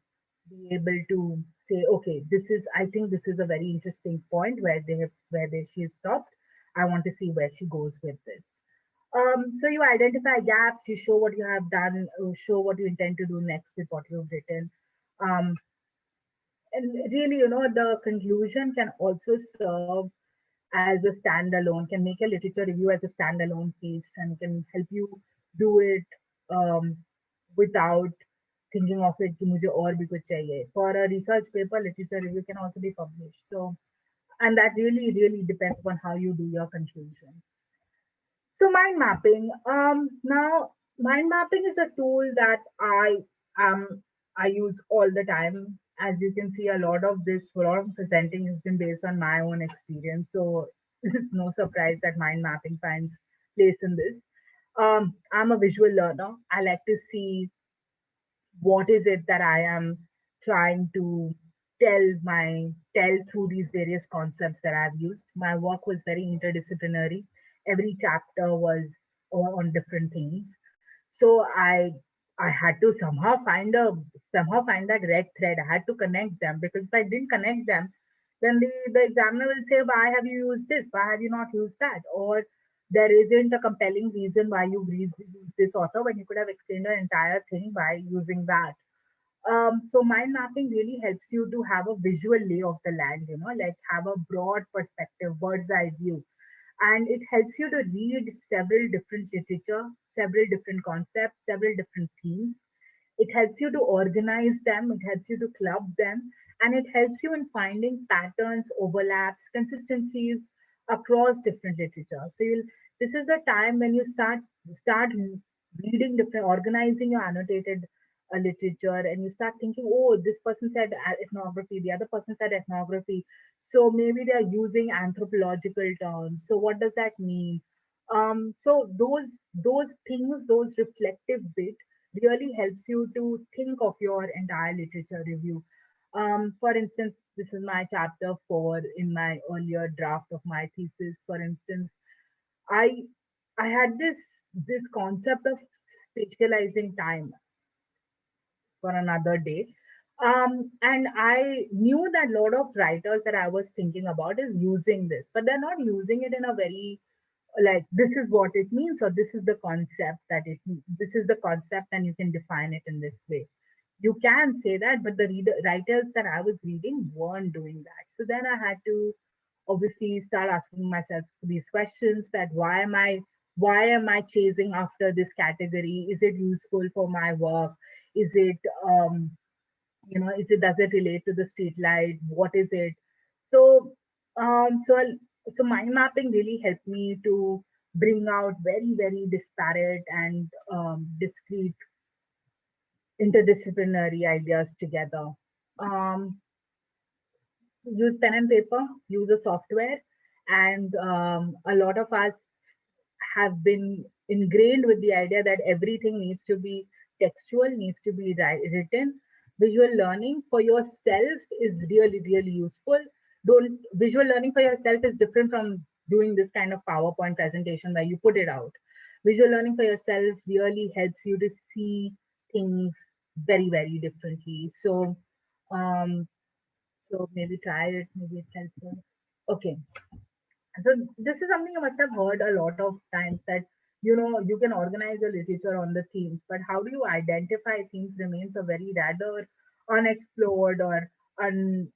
be able to say, okay, I think this is a very interesting point where she has stopped. I want to see where she goes with this. So you identify gaps, you show what you have done, show what you intend to do next with what you've written. Um, and really, the conclusion can also serve as a standalone, can make a literature review as a standalone piece and can help you do it um, without thinking of it कि मुझे और भी कुछ चाहिए. For a research paper, literature review can also be published. So, and that really, really depends on how you do your conclusion. So mind mapping. Now mind mapping is a tool that I use all the time, as you can see, a lot of presenting has been based on my own experience. So it's no surprise that mind mapping finds place in this. I'm a visual learner. I like to see what is it that I am trying to tell through these various concepts that I've used. My work was very interdisciplinary. Every chapter was on different things. So I had to somehow find that red thread. I had to connect them, because if I didn't connect them, then the examiner will say, why have you used this? Why have you not used that? Or there isn't a compelling reason why you used this author when you could have explained the entire thing by using that. So mind mapping really helps you to have a visual lay of the land, like have a broad perspective, bird's eye view. And it helps you to read several different literature, several different concepts, several different themes. It helps you to organize them, it helps you to club them, and it helps you in finding patterns, overlaps, consistencies across different literature. So this is the time when you start reading different, organizing your annotated literature, and you start thinking, oh, this person said ethnography, the other person said ethnography, so maybe they are using anthropological terms. So what does that mean? So those things, those reflective bit really helps you to think of your entire literature review. For instance, this is my chapter 4 in my earlier draft of my thesis. For instance, I I had this concept of spatializing time for another day. And I knew that a lot of writers that I was thinking about is using this, but they're not using it in a very like this is what it means, or this is the concept and you can define it in this way. You can say that, but the writers that I was reading weren't doing that. So then I had to obviously start asking myself these questions: that why am I chasing after this category? Is it useful for my work? Is it does it relate to the street light? What is it? So um so I'll, so mind mapping really helped me to bring out very, very disparate and discrete interdisciplinary ideas together. um Use pen and paper, use a software, and a lot of us have been ingrained with the idea that everything needs to be textual, needs to be written. Visual learning for yourself is really, really useful. Don't Visual learning for yourself is different from doing this kind of PowerPoint presentation where you put it out. Visual learning for yourself really helps you to see things very, very differently. Um, so maybe try it, maybe it's helpful. Okay. So this is something you must have heard a lot of times, that you can organize a literature on the themes, but how do you identify themes remains a very rather unexplored or un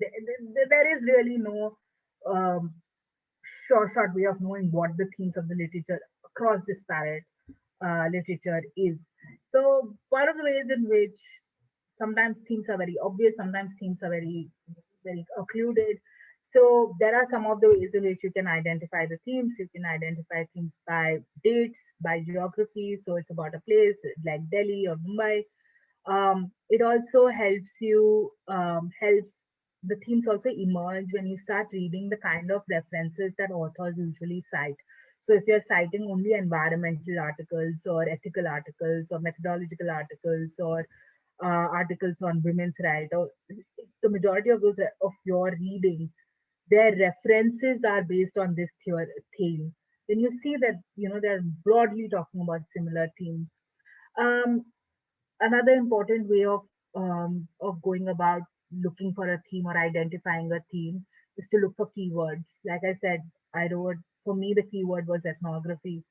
there is really no um, short way of knowing what the themes of the literature across disparate literature is. So one of the ways in which sometimes themes are very obvious, sometimes themes are very, very occluded. So there are some of the ways in which you can identify the themes. You can identify themes by dates, by geography. So it's about a place like Delhi or Mumbai. It also helps the themes also emerge when you start reading the kind of references that authors usually cite. So if you're citing only environmental articles or ethical articles or methodological articles or articles on women's rights, or the majority of those of your reading, their references are based on this theme, then you see that they're broadly talking about similar themes. Um, Another important way of going about looking for a theme or identifying a theme is to look for keywords. Like I said, I wrote, for me the keyword was ethnography.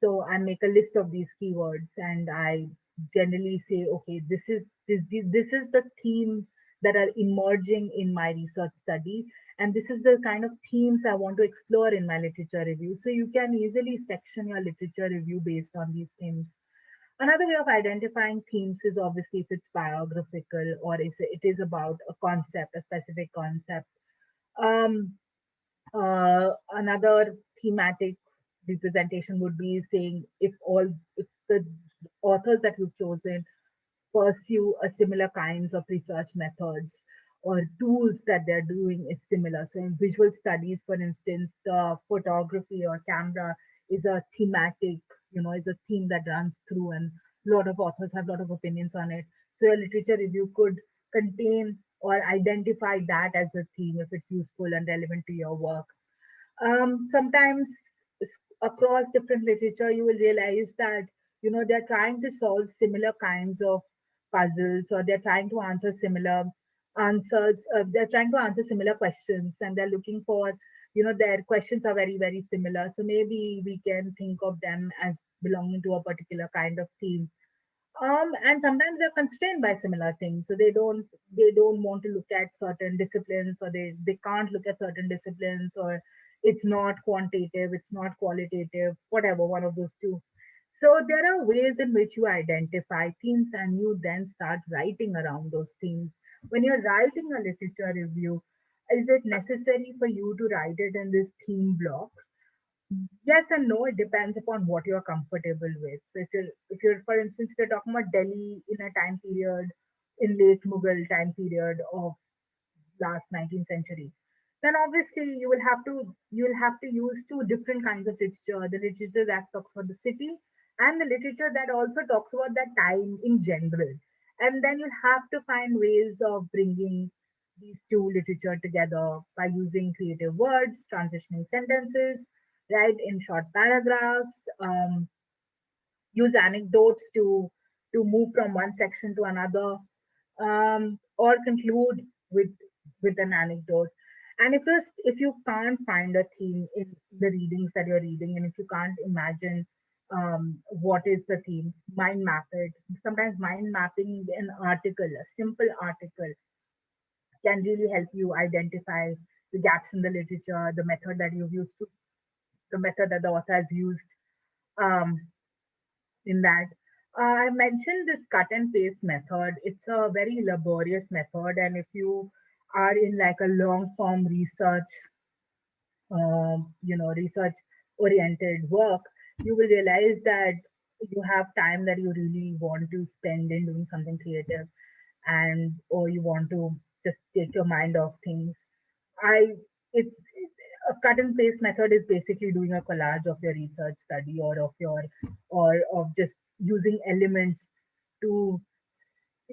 So I make a list of these keywords, and I generally say, okay, this is the theme that are emerging in my research study, and this is the kind of themes I want to explore in my literature review. So you can easily section your literature review based on these themes. Another way of identifying themes is obviously if it's biographical, or it is about a concept, a specific concept. Um, Another thematic representation would be saying if the authors that you've chosen pursue a similar kinds of research methods, or tools that they're doing is similar. So in visual studies, for instance, the photography or camera is a thematic, is a theme that runs through, and a lot of authors have a lot of opinions on it. So your literature review could contain or identify that as a theme if it's useful and relevant to your work. Sometimes across different literature, you will realize that they're trying to solve similar kinds of puzzles, or they're trying to answer similar answers. They're trying to answer similar questions, and they're looking for their questions are very very similar. So maybe we can think of them as belonging to a particular kind of theme. And sometimes they're constrained by similar things, so they don't want to look at certain disciplines, or they can't look at certain disciplines, or it's not quantitative, it's not qualitative, whatever, one of those two. So there are ways in which you identify themes, and you then start writing around those themes. When you're writing a literature review, is it necessary for you to write it in these theme blocks? Yes and no. It depends upon what you're comfortable with. So if you're for instance, if you're talking about Delhi in a time period, in late Mughal time period of last 19th century, then obviously you will have to use two different kinds of literature: the literature that talks about the city, and the literature that also talks about that time in general. And then you'll have to find ways of bringing these two literature together by using creative words, transitioning sentences, write in short paragraphs, use anecdotes to move from one section to another, or conclude with an anecdote. And if you can't find a theme in the readings that you're reading, and if you can't imagine what is the theme, mind map it. Sometimes mind mapping an article, a simple article, can really help you identify the gaps in the literature, the method that you've used to, the method that the author has used um, in that. I mentioned this cut and paste method. It's a very laborious method, and if you are in like a long form research oriented work, you will realize that you have time that you really want to spend in doing something creative, and or you want to just take your mind off things. I it's A cut and paste method is basically doing a collage of your research study, or of just using elements to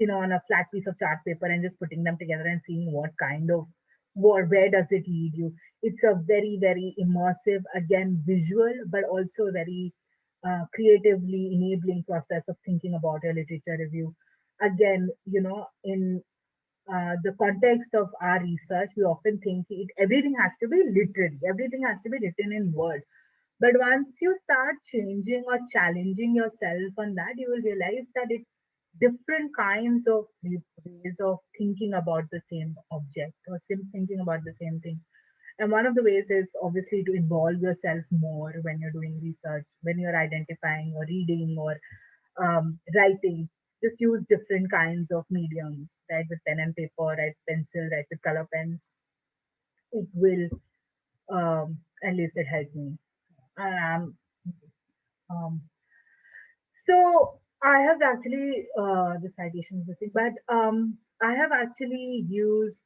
on a flat piece of chart paper and just putting them together and seeing what kind of where does it lead you. It's a very very immersive, again visual, but also very creatively enabling process of thinking about a literature review. Again, in the context of our research, we often think everything has to be literary, everything has to be written in word. But once you start changing or challenging yourself on that, you will realize that it different kinds of ways of thinking about the same object, or thinking about the same thing. And one of the ways is obviously to involve yourself more when you're doing research, when you're identifying or reading or writing. Just use different kinds of mediums, write with pen and paper, write pencil, write with color pens. It will, at least it helped me. Um, um, so I have actually, the citation is missing, but I have actually used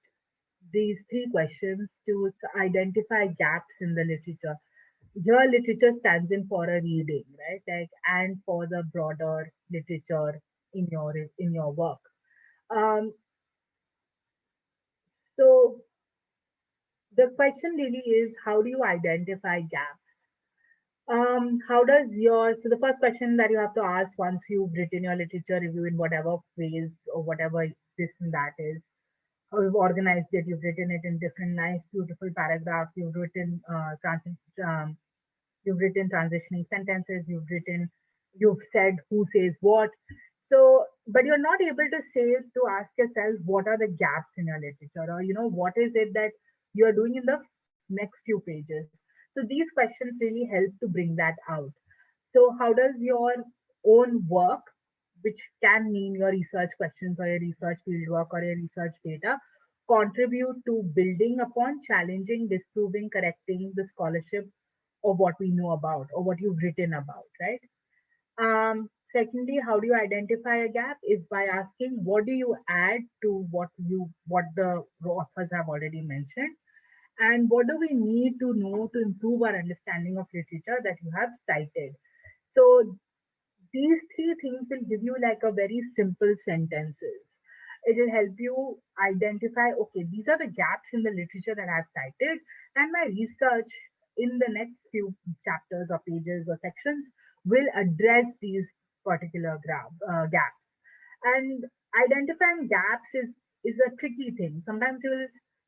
these three questions to identify gaps in the literature. Your literature stands in for a reading, right? Like, and for the broader literature in your work. Um, so the question really is, how do you identify gaps? How does your so the first question that you have to ask once you've written your literature review in whatever phrase or whatever this and that is, how you've organized it, you've written it in different nice, beautiful paragraphs, you've written transitioning sentences, you've said who says what. So, but you're not able to say to ask yourself what are the gaps in your literature, or what is it that you're doing in the next few pages. So these questions really help to bring that out. So how does your own work, which can mean your research questions or your research fieldwork or your research data, contribute to building upon, challenging, disproving, correcting the scholarship of what we know about or what you've written about, right? Secondly, how do you identify a gap is by asking what do you add to what the authors have already mentioned, and what do we need to know to improve our understanding of literature that you have cited. So these three things will give you like a very simple sentences. It will help you identify, okay, these are the gaps in the literature that I've cited, and my research in the next few chapters or pages or sections will address these particular gaps. And identifying gaps is a tricky thing. Sometimes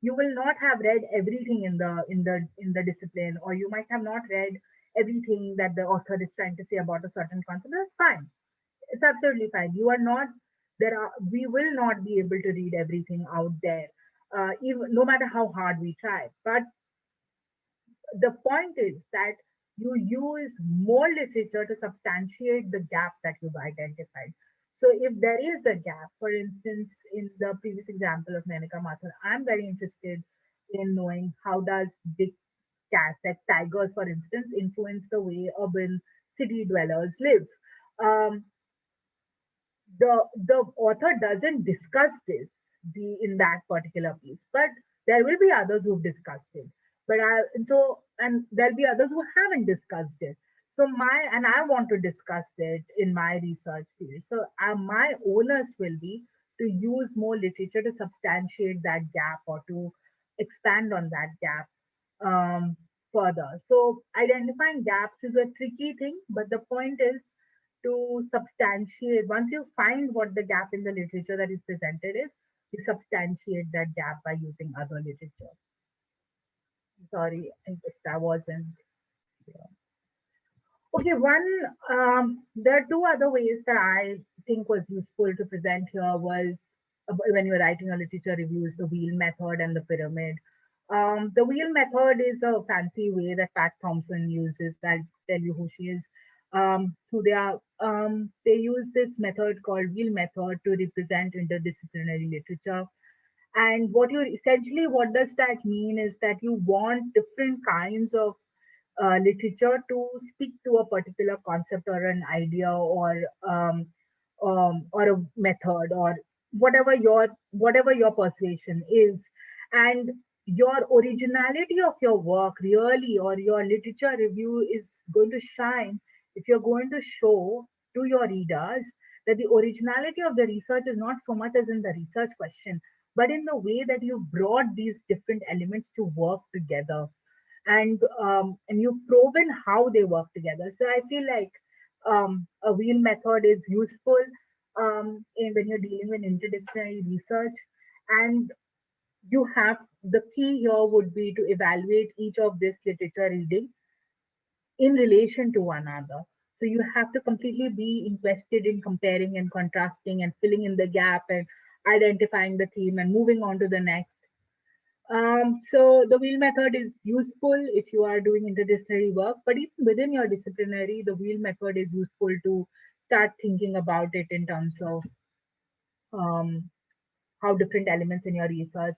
you will not have read everything in the discipline, or you might have not read everything that the author is trying to say about a certain concept. That's fine. It's absolutely fine. You are not there are We will not be able to read everything out there, even no matter how hard we try. But the point is that you use more literature to substantiate the gap that you've identified. So if there is a gap, for instance, in the previous example of Menaka Mathur, I'm very interested in knowing how does big cats like tigers, for instance, influence the way urban city dwellers live. Um, the author doesn't discuss in that particular piece, but there will be others who've discussed it. And there'll be others who haven't discussed it. So I want to discuss it in my research field. So my onus will be to use more literature to substantiate that gap or to expand on that gap further. So identifying gaps is a tricky thing, but the point is to substantiate, once you find what the gap in the literature that is presented is, you substantiate that gap by using other literature. Sorry if that wasn't clear. Okay, there are two other ways that I think was useful to present here was when you're writing a literature review is the wheel method and the pyramid. The wheel method is a fancy way that Pat Thompson uses. That tell you who she is, who they are. They use this method called wheel method to represent interdisciplinary literature. And what does that mean is that you want different kinds of literature to speak to a particular concept or an idea or a method or whatever your persuasion is, and your originality of your work really or your literature review is going to shine if you're going to show to your readers that the originality of the research is not so much as in the research question, but in the way that you've brought these different elements to work together, and you've proven how they work together. So I feel like a wheel method is useful when you're dealing with interdisciplinary research, and you have the key here would be to evaluate each of this literature reading in relation to one another. So you have to completely be invested in comparing and contrasting and filling in the gap and identifying the theme and moving on to the next. So the wheel method is useful if you are doing interdisciplinary work, but even within your disciplinary, the wheel method is useful to start thinking about it in terms of um, how different elements in your research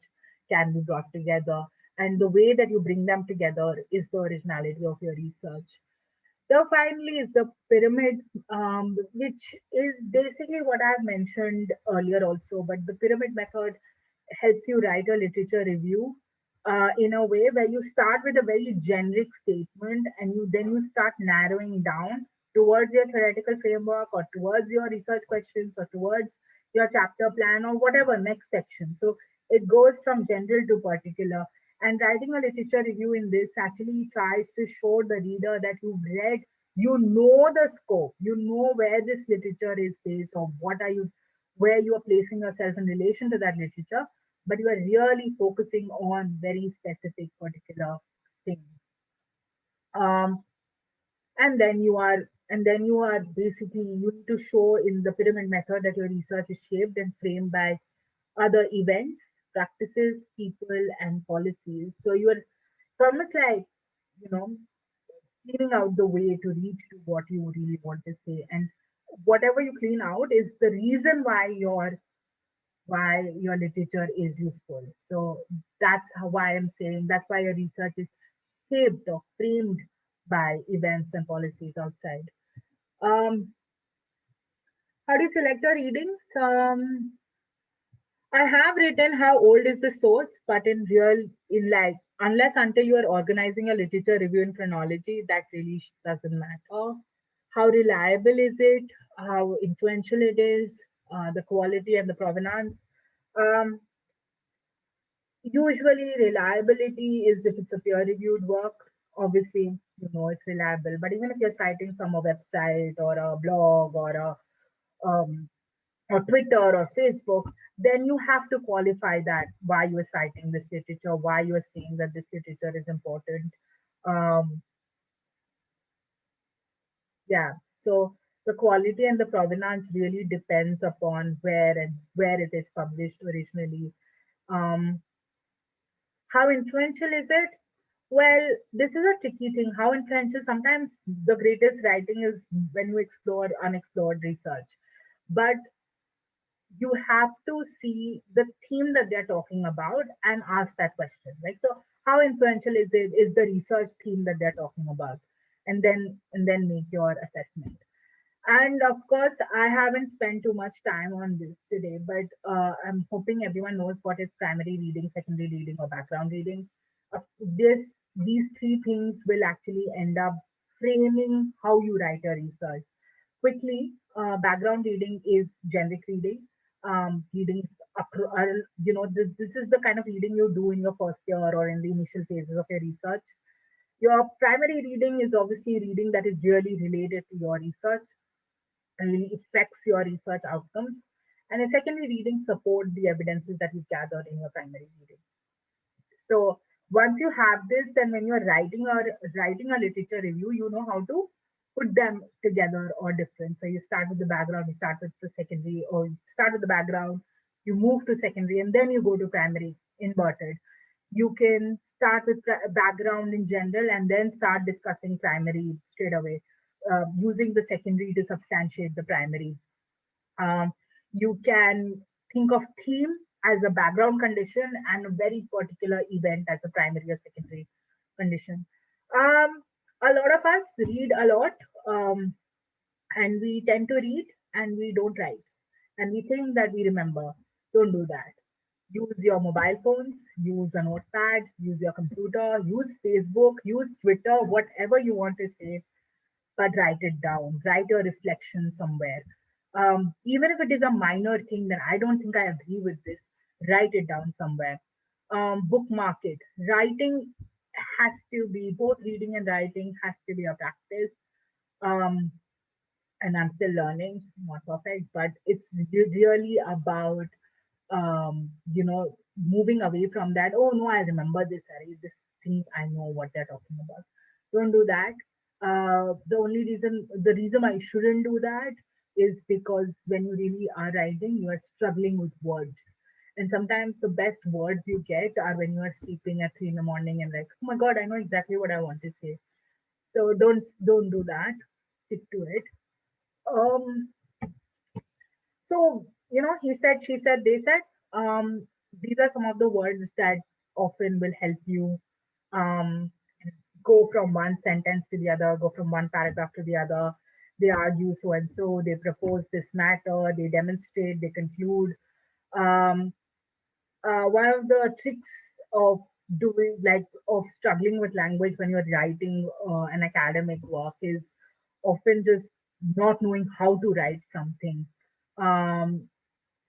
can be brought together. And the way that you bring them together is the originality of your research. So finally is the pyramid, which is basically what I've mentioned earlier also, but the pyramid method helps you write a literature review in a way where you start with a very generic statement and you start narrowing down towards your theoretical framework or towards your research questions or towards your chapter plan or whatever next section. So it goes from general to particular. And writing a literature review in this actually tries to show the reader that you've read, you know the scope, you know where this literature is based on, where you are placing yourself in relation to that literature, but you are really focusing on very specific particular things. Um, and then you are basically you need to show in the pyramid method that your research is shaped and framed by other events, practices, people, and policies. So it's almost like, you know, cleaning out the way to reach to what you really want to say. And whatever you clean out is the reason why your literature is useful. So why I'm saying that's why your research is shaped or framed by events and policies outside. Um, How do you select your readings? I have written how old is the source, but in like, unless until you are organizing a literature review in chronology, that really doesn't matter. How reliable is it? How influential it is? The quality and the provenance. Um, Usually, reliability is if it's a peer-reviewed work. Obviously, it's reliable. But even if you're citing from a website or a blog um, or Twitter or Facebook, then you have to qualify that why you are citing this literature, why you are saying that this literature is important. Um, yeah. So the quality and the provenance really depends upon where it is published originally. Um, how influential is it? Well, this is a tricky thing. How influential? Sometimes the greatest writing is when you explore unexplored research. But you have to see the theme that they're talking about and ask that question, right? So how influential is it, is the research theme that they're talking about, and then make your assessment. And of course, I haven't spent too much time on this today, but I'm hoping everyone knows what is primary reading, secondary reading, or background reading. Of this These three things will actually end up framing how you write your research. Quickly, background reading is generic reading. Readings, this is the kind of reading you do in your first year or in the initial phases of your research. Your primary reading is obviously reading that is really related to your research and really affects your research outcomes. And a secondary reading support the evidences that you gathered in your primary reading. So once you have this, then when you're writing a literature review, you know how to put them together or different. So you start with the background, you start with the secondary, or you start with the background, you move to secondary, and then you go to primary, inverted. You can start with background in general and then start discussing primary straight away, using the secondary to substantiate the primary. You can think of theme as a background condition and a very particular event as a primary or secondary condition. Um, a lot of us read a lot, um, and we tend to read and we don't write. And we think that we remember. Don't do that. Use your mobile phones, use a notepad, use your computer, use Facebook, use Twitter, whatever you want to say, but write it down. Write your reflection somewhere. Even if it is a minor thing, then I don't think I agree with this. Write it down somewhere. Bookmark it. Writing has to be, both reading and writing has to be a practice. Um, and I'm still learning, not perfect, but it's really about moving away from that. Oh no, I remember this, I read this thing, I know what they're talking about. Don't do that. The reason I shouldn't do that is because when you really are writing, you are struggling with words. And sometimes the best words you get are when you are sleeping at 3 in the morning and like, oh my god, I know exactly what I want to say. So don't do that. Stick to it. Um, so, he said, she said, they said, these are some of the words that often will help you um, go from one sentence to the other, go from one paragraph to the other. They argue so and so, they propose this matter, they demonstrate, they conclude. Um, One of the tricks of struggling with language when you're writing an academic work is often just not knowing how to write something. Um,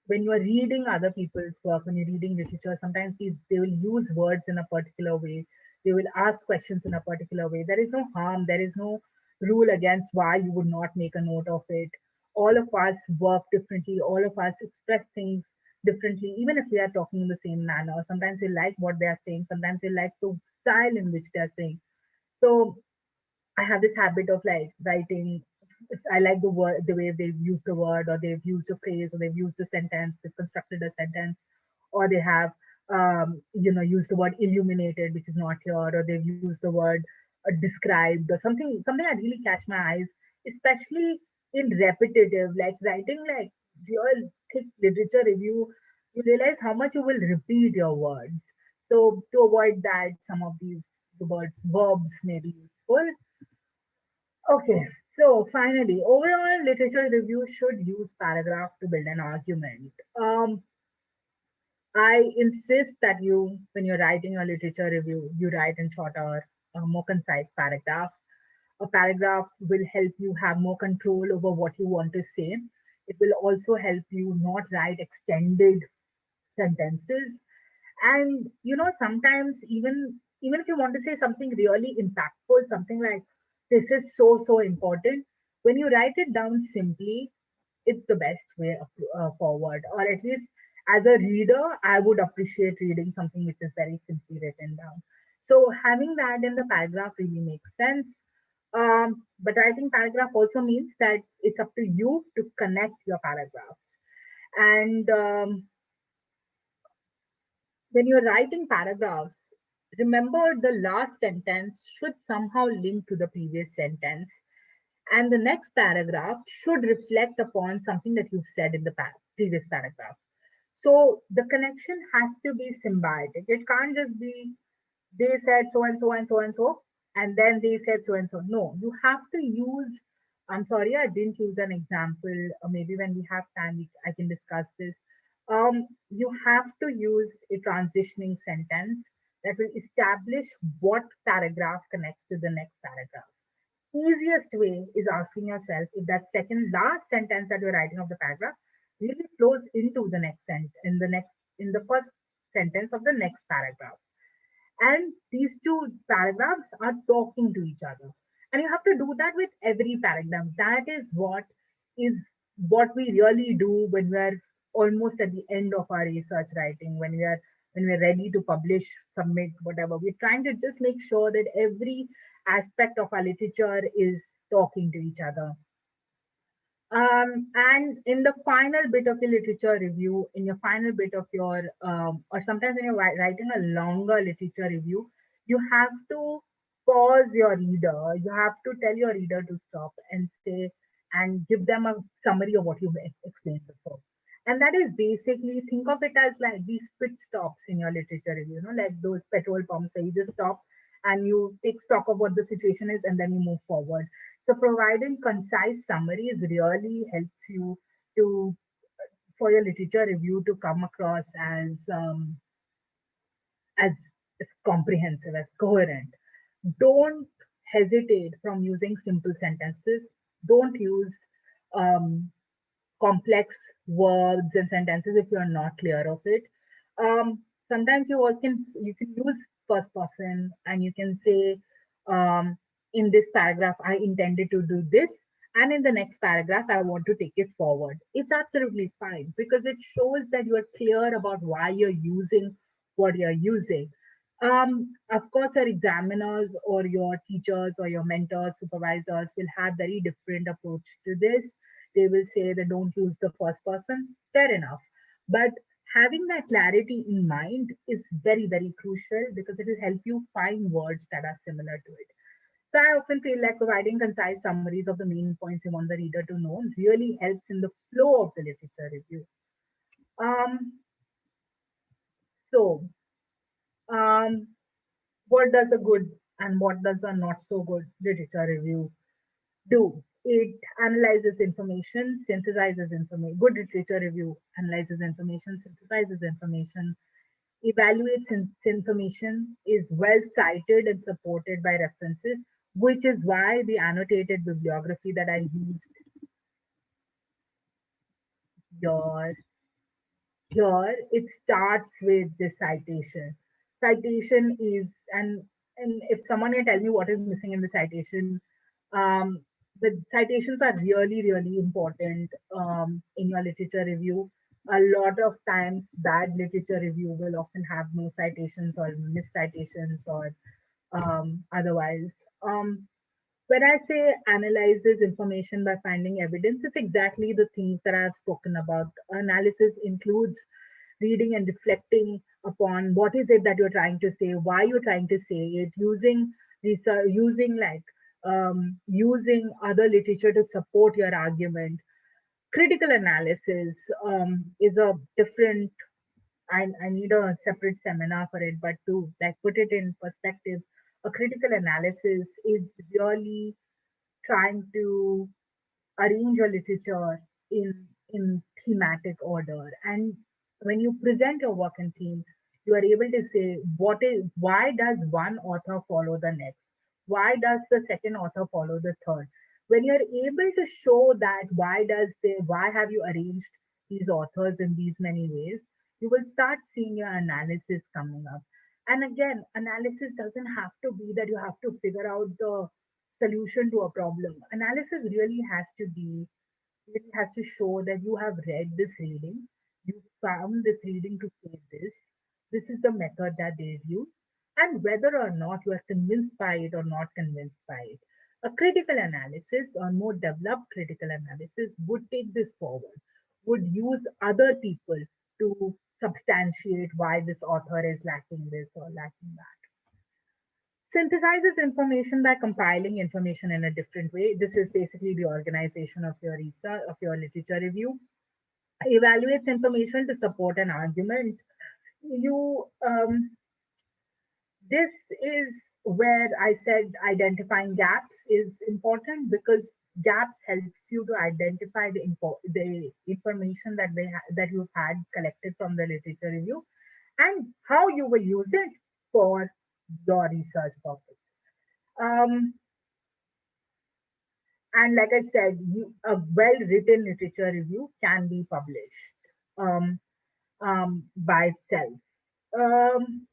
when you are reading other people's work, when you're reading literature, sometimes they will use words in a particular way. They will ask questions in a particular way. There is no harm. There is no rule against why you would not make a note of it. All of us work differently. All of us express things differently, even if we are talking in the same manner. Sometimes we like what they are saying. Sometimes we like the style in which they are saying. So I have this habit of like writing. I like the word, the way they've used the word, or they've used a phrase, or they've used a sentence, they've constructed a sentence, or they have, used the word illuminated, which is not here, or they've used the word described, or something that really catch my eyes, especially in repetitive, like writing like real thick literature review. You realize how much you will repeat your words. So to avoid that, some of these the words verbs may be useful. Okay, So finally, overall literature review should use paragraph to build an argument. I insist that when you're writing a literature review, you write in shorter, more concise paragraph. A paragraph will help you have more control over what you want to say. It will also help you not write extended sentences. And sometimes even if you want to say something really impactful, something like this is so important, when you write it down simply, it's the best way forward. Or at least as a reader, I would appreciate reading something which is very simply written down. So having that in the paragraph really makes sense. But writing paragraph also means that it's up to you to connect your paragraphs. And when you're writing paragraphs, remember the last sentence should somehow link to the previous sentence, and the next paragraph should reflect upon something that you've said in the previous paragraph. So the connection has to be symbiotic. It can't just be they said so and so and so and so, and then they said so and so. No, you have to use. I'm sorry, I didn't use an example. Maybe when we have time, I can discuss this. You have to use a transitioning sentence that will establish what paragraph connects to the next paragraph. Easiest way is asking yourself if that second last sentence that you're writing of the paragraph really flows into the next in the first sentence of the next paragraph, and these two paragraphs are talking to each other. And you have to do that with every paragraph. That is what we really do when we're almost at the end of our research writing, when we're ready to publish, submit, whatever. We're trying to just make sure that every aspect of our literature is talking to each other. And in the final bit of your literature review, in your final bit of your, or sometimes when you're writing a longer literature review, you have to pause your reader. You have to tell your reader to stop and say, and give them a summary of what you've explained before. And that is basically, think of it as like these pit stops in your literature review, like those petrol pumps where you just stop and you take stock of what the situation is and then you move forward. So providing concise summaries really helps you to for your literature review to come across as, as comprehensive, as coherent. Don't hesitate from using simple sentences. Don't use um, complex words and sentences if you're not clear of it. Sometimes you can use first person and you can say, um, in this paragraph I intended to do this, and in the next paragraph I want to take it forward. It's absolutely fine because it shows that you are clear about why you're using what you're using. Of course, your examiners or your teachers or your mentors, supervisors will have very different approach to this. They will say that don't use the first person. Fair enough. But having that clarity in mind is very crucial because it will help you find words that are similar to it. So I often feel like providing concise summaries of the main points you want the reader to know really helps in the flow of the literature review. Um, so, um, what does a good and what does a not so good literature review do? It analyzes information, synthesizes information. Good literature review analyzes information, synthesizes information, evaluates information, is well cited and supported by references, which is why the annotated bibliography that I used here, it starts with the citation. Citation is, and if someone can tell me what is missing in the citation, um, the citations are really important in your literature review. A lot of times, bad literature review will often have no citations or miss citations or otherwise. When I say analyzes information by finding evidence, it's exactly the things that I've spoken about. Analysis includes reading and reflecting upon what is it that you're trying to say, why you're trying to say it, using research, using other literature to support your argument. Critical analysis is a different. I need a separate seminar for it, but to like put it in perspective, a critical analysis is really trying to arrange your literature in thematic order. And when you present your work in theme, you are able to say why does one author follow the next? Why does the second author follow the third? When you're able to show that why have you arranged these authors in these many ways, you will start seeing your analysis coming up. And again, analysis doesn't have to be that you have to figure out the solution to a problem. Analysis really has to show that you have read this reading, you found this reading to say this is the method that they use, and whether or not you are convinced by it or not convinced by it. A critical analysis or more developed critical analysis would take this forward, would use other people to substantiate why this author is lacking this or lacking that. Synthesizes information by compiling information in a different way. This is basically the organization of your research, of your literature review. Evaluates information to support an argument. You This is where I said identifying gaps is important, because gaps helps you to identify the information that you've had collected from the literature review, and how you will use it for your research purpose. Um, and like I said, a well-written literature review can be published um, by itself. Um,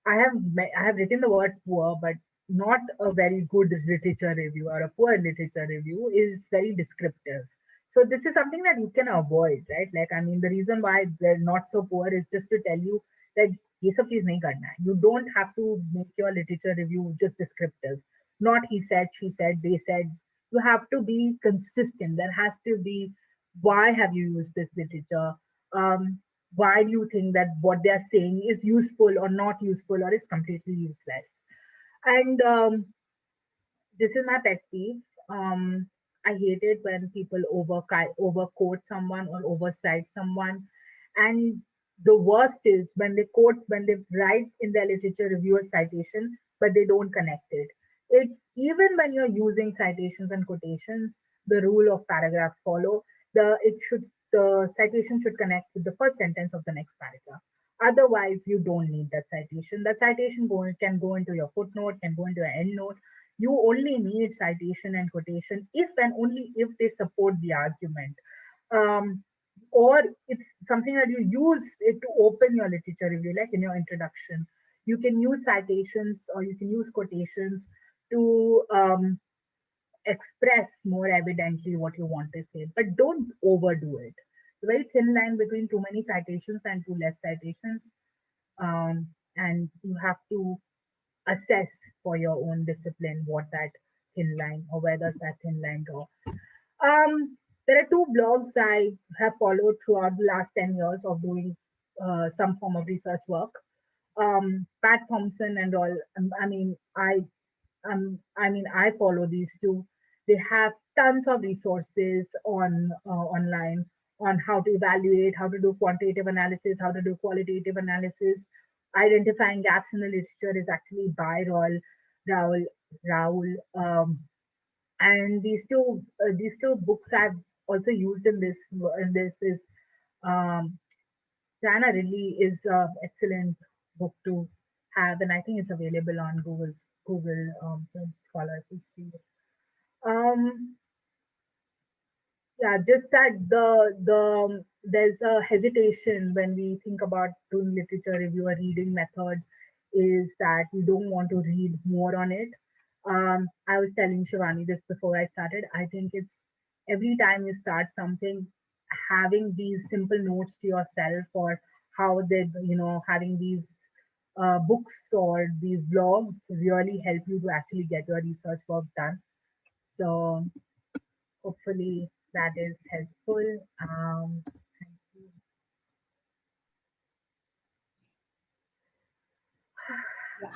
I have written the word poor, but not a very good literature review or a poor literature review is very descriptive. So this is something that you can avoid, right? Like, I mean, the reason why they're not so poor is just to tell you that ये सब चीज नहीं करना है. You don't have to make your literature review just descriptive. Not he said, she said, they said. You have to be consistent. There has to be, why have you used this literature? Um, why do you think that what they're saying is useful or not useful or is completely useless? And this is my pet peeve. I hate it when people overquote someone or oversight someone. And the worst is when they write in their literature review a citation, but they don't connect it. It's even when you're using citations and quotations, the rule of paragraph follow. The citation should connect with the first sentence of the next paragraph. Otherwise, you don't need that citation. That citation can go into your footnote, can go into your endnote. You only need citation and quotation if and only if they support the argument. Um, or it's something that you use it to open your literature review, like in your introduction. You can use citations or you can use quotations to express more evidently what you want to say, but don't overdo it. A very thin line between too many citations and too less citations. And you have to assess for your own discipline what that thin line, or where does that thin line go. There are two blogs I have followed throughout the last 10 years of doing some form of research work. Pat Thompson and all. I follow these two. They have tons of resources online on how to evaluate, how to do quantitative analysis, how to do qualitative analysis. Identifying gaps in the literature is actually by Raul. Raul. And these two books I've also used in this is um, Jana Ridley is an excellent book to have, and I think it's available on Google Scholar if you see it. Um, yeah, just that there's a hesitation when we think about doing literature review. A reading method is that we don't want to read more on it. I was telling Shivani this before I started. I think it's every time you start something, having these simple notes to yourself, or how they, having these books or these blogs really help you to actually get your research work done. So hopefully that is helpful. Thank you. Yeah.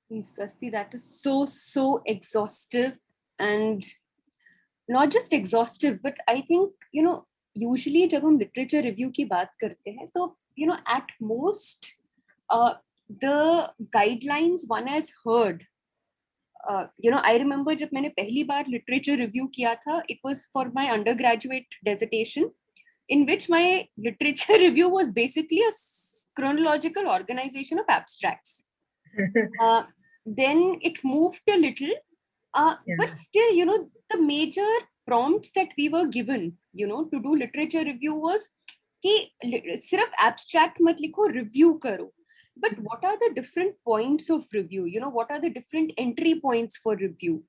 Yes, Asti, that is so exhaustive, and not just exhaustive, but I think, usually जब हम literature review की बात करते हैं, तो, at most, the guidelines one has heard I remember जब मैंने पहली बार literature review किया था, it was for my undergraduate dissertation, in which my literature review was basically a chronological organization of abstracts. Then it moved a little, but still, the major prompts that we were given, to do literature review was कि सिर्फ abstract मत लिखो, review करो. But what are the different points of review? What are the different entry points for review?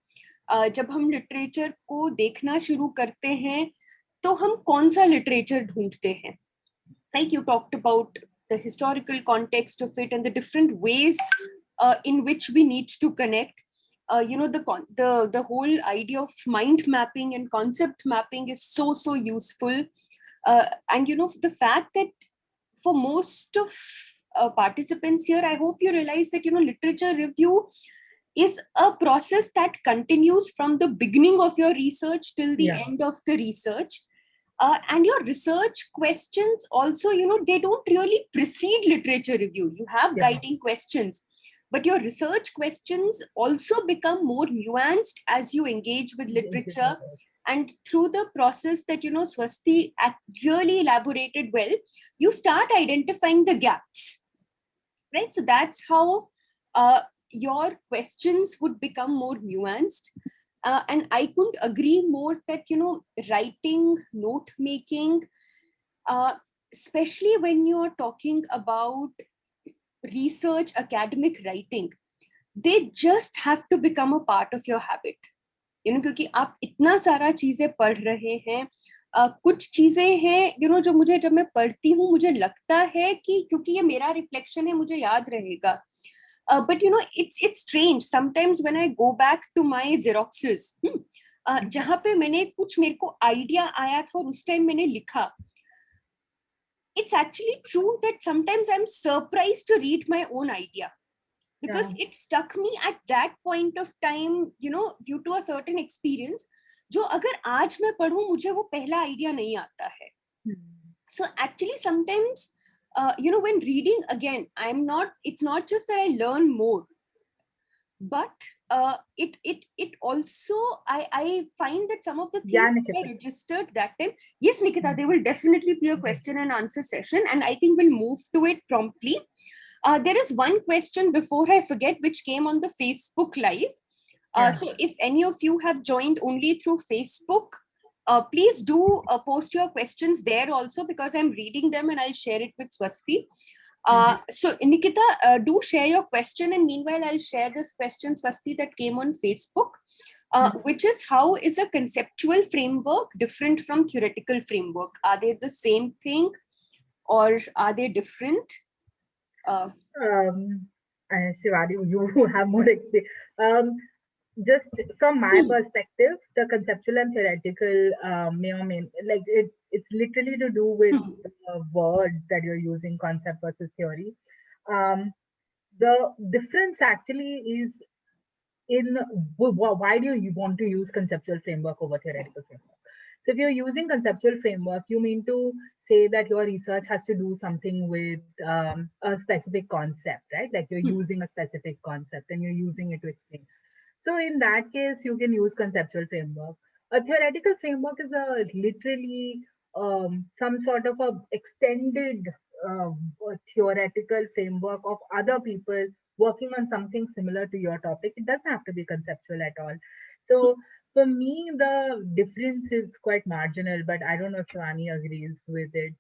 जब हम literature को देखना शुरू करते हैं, तो हम कौन सा literature ढूंढते हैं? Like you talked about the historical context of it and the different ways in which we need to connect. The whole idea of mind mapping and concept mapping is so useful. And the fact that for most of participants here, I hope you realize that literature review is a process that continues from the beginning of your research till the end of the research. And your research questions also, they don't really precede literature review. You have guiding questions, but your research questions also become more nuanced as you engage with literature. And through the process that, Swasti really elaborated well, you start identifying the gaps, right? So that's how your questions would become more nuanced. And I couldn't agree more that, writing, note making, especially when you're talking about research, academic writing, they just have to become a part of your habit. क्योंकि आप इतना सारा चीजें पढ़ रहे हैं, कुछ चीजें हैं जो मुझे जब मैं पढ़ती हूँ मुझे लगता है कि क्योंकि ये मेरा रिफ्लेक्शन है मुझे याद रहेगा. But it's strange sometimes when I go back to my Xeroxes, जहाँ पे मेरे को आइडिया आया था और उस टाइम मैंने लिखा. It's actually true that sometimes I'm surprised to read my own idea, because it struck me at that point of time, due to a certain experience, जो अगर आज मैं पढ़ूं मुझे वो पहला आइडिया नहीं आता है. So actually sometimes, when reading again, it's not just that I learn more, but it also, I find that some of the things that I registered that time. Yes, Nikita, there will definitely be a question and answer session, and I think we'll move to it promptly. There is one question before I forget, which came on the Facebook Live. So if any of you have joined only through Facebook, please do post your questions there also, because I'm reading them and I'll share it with Swasti. So Nikita, do share your question, and meanwhile I'll share this question, Swasti, that came on Facebook, which is, how is a conceptual framework different from theoretical framework? Are they the same thing or are they different? Shivani, you have more experience. Just from my perspective, the conceptual and theoretical it's literally to do with the words that you're using, concept versus theory. The difference actually is in why do you want to use conceptual framework over theoretical framework. So if you're using conceptual framework, you mean to say that your research has to do something with a specific concept, right? Like you're using a specific concept and you're using it to explain. So in that case, you can use conceptual framework. A theoretical framework is literally some sort of a extended theoretical framework of other people working on something similar to your topic. It doesn't have to be conceptual at all. So for me, the difference is quite marginal, but I don't know if Shivani agrees with it.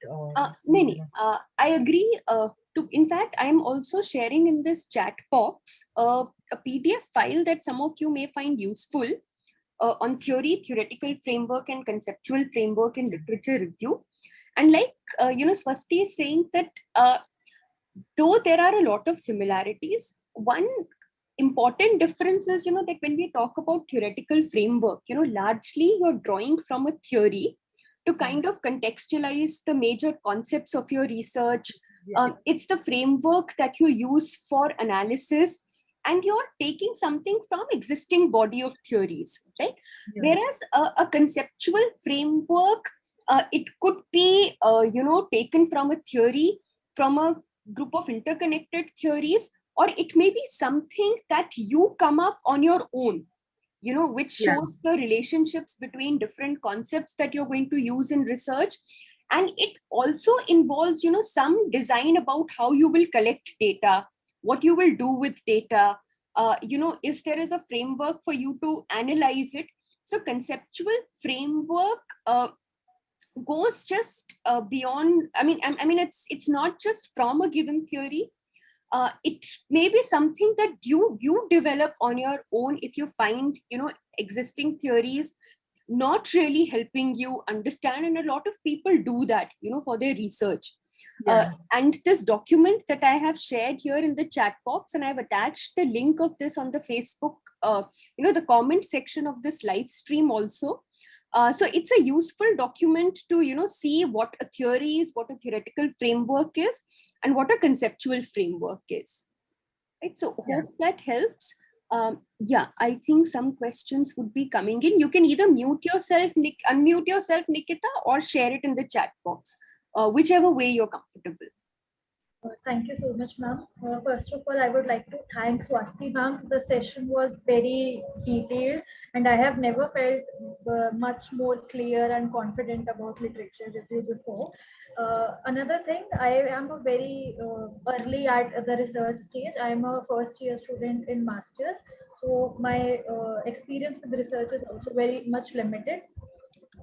I agree. In fact, I am also sharing in this chat box a PDF file that some of you may find useful on theory, theoretical framework, and conceptual framework in literature review. And like, Swasti is saying that though there are a lot of similarities, one important difference is, that when we talk about theoretical framework, largely you're drawing from a theory to kind of contextualize the major concepts of your research. It's the framework that you use for analysis, and you're taking something from existing body of theories, right? Whereas a conceptual framework, it could be, taken from a theory, from a group of interconnected theories, or it may be something that you come up on your own, which Yeah. shows the relationships between different concepts that you're going to use in research. And it also involves, some design about how you will collect data, what you will do with data. Is there is a framework for you to analyze it. So conceptual framework goes just beyond. I mean, it's not just from a given theory. It may be something that you develop on your own if you find existing theories not really helping you understand, and a lot of people do that for their research. Yeah. And this document that I have shared here in the chat box, and I've attached the link of this on the Facebook, the comment section of this live stream also. So it's a useful document to see what a theory is, what a theoretical framework is, and what a conceptual framework is. Right. So Yeah. hope that helps. Yeah, I think some questions would be coming in. You can either unmute yourself, Nikita, or share it in the chat box, whichever way you're comfortable. Thank you so much, ma'am. First of all, I would like to thank Swasti, ma'am. The session was very detailed, and I have never felt much more clear and confident about literature review before. Another thing, I am a very early at the research stage. I am a first year student in masters, so my experience with research is also very much limited.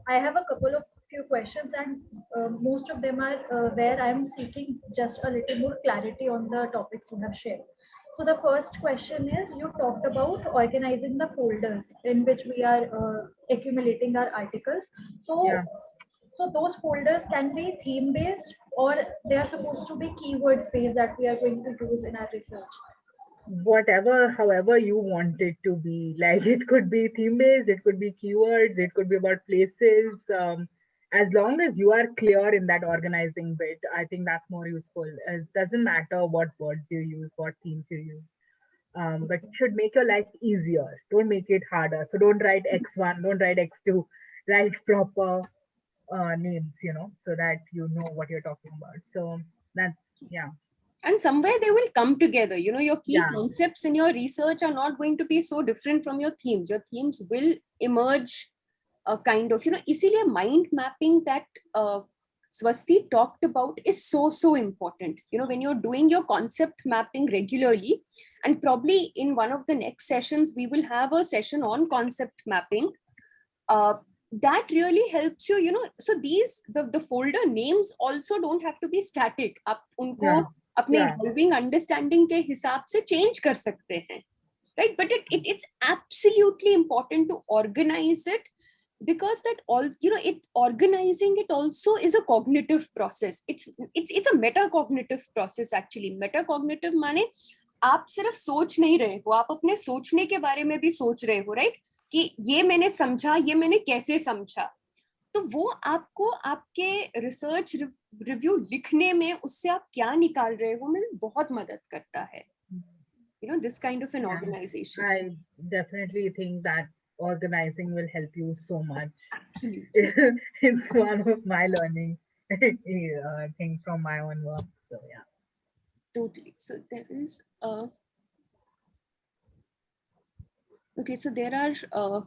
I have a couple of few questions, and most of them are where I'm seeking just a little more clarity on the topics you have shared. So the first question is, you talked about organizing the folders in which we are accumulating our articles. So, Yeah. so those folders can be theme based, or they are supposed to be keywords based that we are going to use in our research. Whatever, however you want it to be. Like, it could be theme based, it could be keywords, it could be about places. As long as you are clear in that organizing bit, I think that's more useful. It doesn't matter what words you use, what themes you use. But it should make your life easier. Don't make it harder. So don't write X1, don't write X2, write proper names, so that you know what you're talking about. So that's, yeah. And somewhere they will come together. Your key Yeah. concepts in your research are not going to be so different from your themes. Your themes will emerge a kind of, easily mind mapping that Swasti talked about is so important. When you're doing your concept mapping regularly, and probably in one of the next sessions, we will have a session on concept mapping. That really helps you, so the folder names also don't have to be static. आप उनको Yeah. अपने Yeah. evolving understanding के हिसाब से change कर सकते हैं, right? But it's absolutely important to organize it, because that all organizing it also is a cognitive process. It's a metacognitive process actually. Metacognitive माने आप सिर्फ सोच नहीं रहे हो, आप अपने सोचने के बारे में भी सोच रहे हो, राइट? कि ये मैंने समझा, ये मैंने कैसे समझा, तो वो आपको आपके रिसर्च रिव्यू लिखने में उससे आप क्या निकाल रहे हो में बहुत मदद करता है. This kind of an organization. I definitely think that organizing will help you so much. Absolutely. It's one of my learning things from my own work. So yeah. Totally. So there is okay, so there are a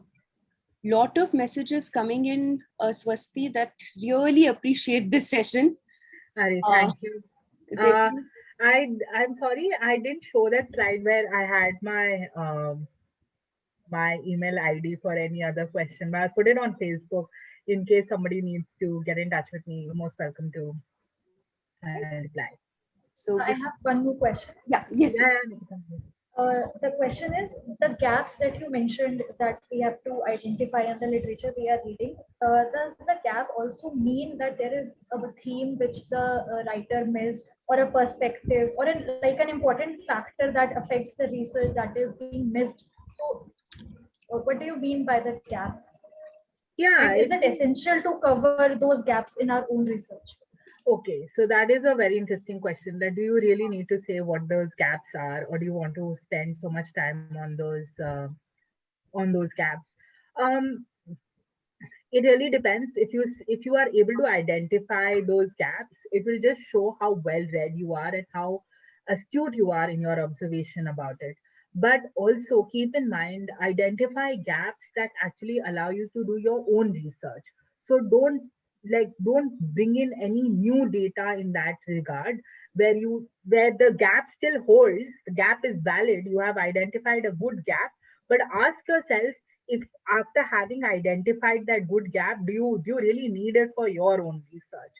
lot of messages coming in, Swasti, that really appreciate this session. Ari, thank you. There- I'm sorry I didn't show that slide where I had my email ID for any other question, but I'll put it on Facebook in case somebody needs to get in touch with me. You're most welcome to reply. So I have one more question. yeah, yes. Yeah. The question is, the gaps that you mentioned that we have to identify in the literature we are reading, does the gap also mean that there is a theme which the writer missed, or a perspective, or like an important factor that affects the research that is being missed? So what do you mean by the gap? Yeah. And is it essential to cover those gaps in our own research? Okay, so that is a very interesting question. That do you really need to say what those gaps are, or do you want to spend so much time on those gaps? Um, it really depends. If you are able to identify those gaps, it will just show how well read you are and how astute you are in your observation about it. But also keep in mind, identify gaps that actually allow you to do your own research. So don't bring in any new data in that regard, where the gap still holds, the gap is valid, you have identified a good gap, but ask yourself, if after having identified that good gap, do you really need it for your own research?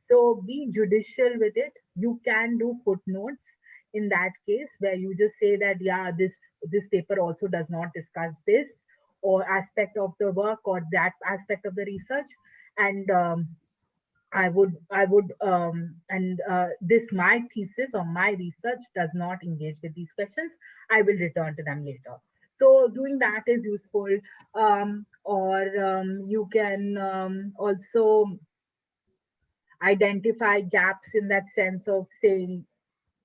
So be judicial with it. You can do footnotes in that case, where you just say that, yeah, this paper also does not discuss this or aspect of the work or that aspect of the research. And and this my thesis or my research does not engage with these questions. I will return to them later. So doing that is useful. Or you can also identify gaps in that sense of saying,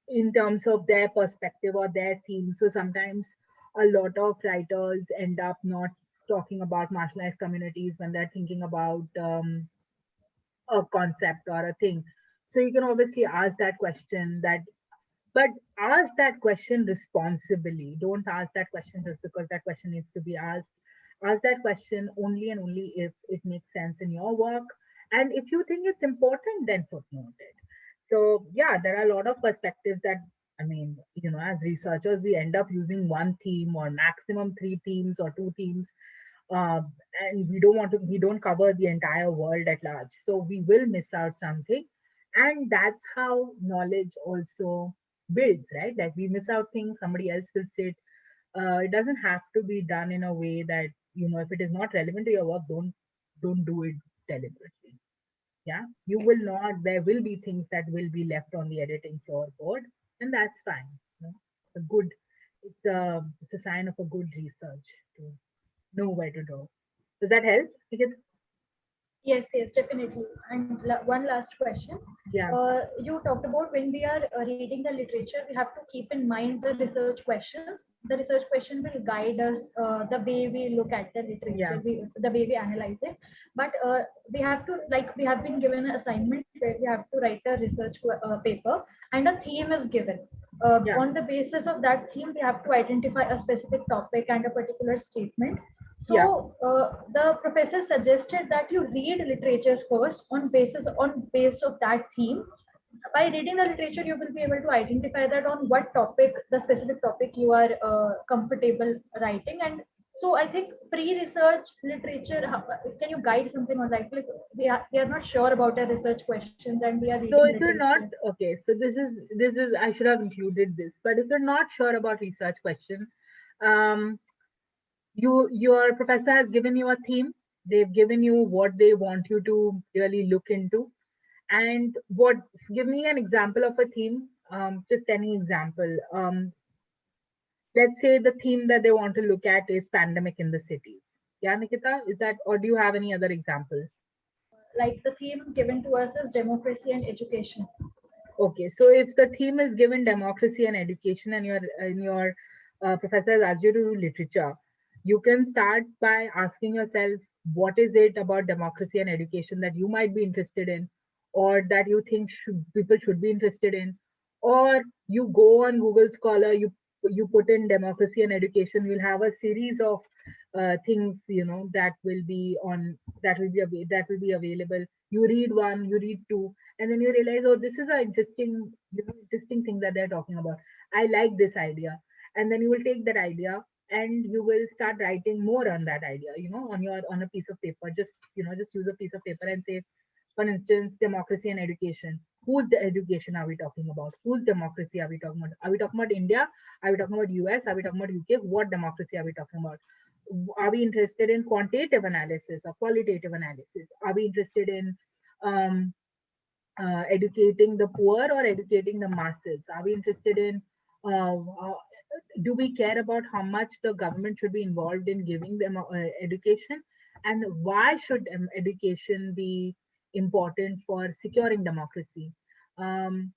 in terms of their perspective or their theme. So sometimes a lot of writers end up not talking about marginalized communities when they're thinking about a concept or a thing. So you can obviously ask that question, but ask that question responsibly. Don't ask that question just because that question needs to be asked. Ask that question only and only if it makes sense in your work. And if you think it's important, then footnote it. So yeah, there are a lot of perspectives that, I mean, as researchers, we end up using one theme or maximum three themes or two themes, uh, and we don't cover the entire world at large, so we will miss out something. And that's how knowledge also builds, right? Like we miss out things, somebody else will say it. It doesn't have to be done in a way that, if it is not relevant to your work, don't do it deliberately. Yeah, you will not, there will be things that will be left on the editing floorboard, and that's fine. It's a good, it's a sign of a good research to know where to go. Does that help? Because, Yes, yes, definitely. And one last question. yeah, You talked about when we are reading the literature, we have to keep in mind the research questions. The research question will guide us the way we look at the yeah, literature, the way we analyze it. But we have to, like, we have been given an assignment where we have to write a research paper, and a theme is given. yeah, On the basis of that theme, we have to identify a specific topic and a particular statement. yeah. So the professor suggested that you read literatures first on base of that theme. By reading the literature, you will be able to identify that on what topic, the specific topic you are comfortable writing. And so I think pre-research literature, can you guide something on, like we are not sure about our research questions and we are So reading if you're not literature. okay, so this is I should have included this, but if you're not sure about research question, um, your professor has given you a theme. They've given you what they want you to really look into, and what give me an example of a theme. Just any example. Let's say the theme that they want to look at is pandemic in the cities. Yeah, Nikita, is that, or do you have any other example? Like the theme given to us is democracy and education. Okay, so if the theme is given democracy and education, and your professor has asked you to do literature, you can start by asking yourself, what is it about democracy and education that you might be interested in, or that you think people should be interested in, or you go on Google Scholar, you put in democracy and education, you'll have a series of things, that will be available. You read one, you read two, and then you realize, oh, this is an interesting thing that they're talking about. I like this idea. And then you will take that idea and you will start writing more on that idea, on a piece of paper. Just use a piece of paper and say, for instance, democracy and education. Whose the education are we talking about? Whose democracy are we talking about? Are we talking about India? Are we talking about US? Are we talking about UK? What democracy are we talking about? Are we interested in quantitative analysis or qualitative analysis? Are we interested in um, educating the poor or educating the masses? Are we interested in, do we care about how much the government should be involved in giving them education? And why should education be important for securing democracy? Um,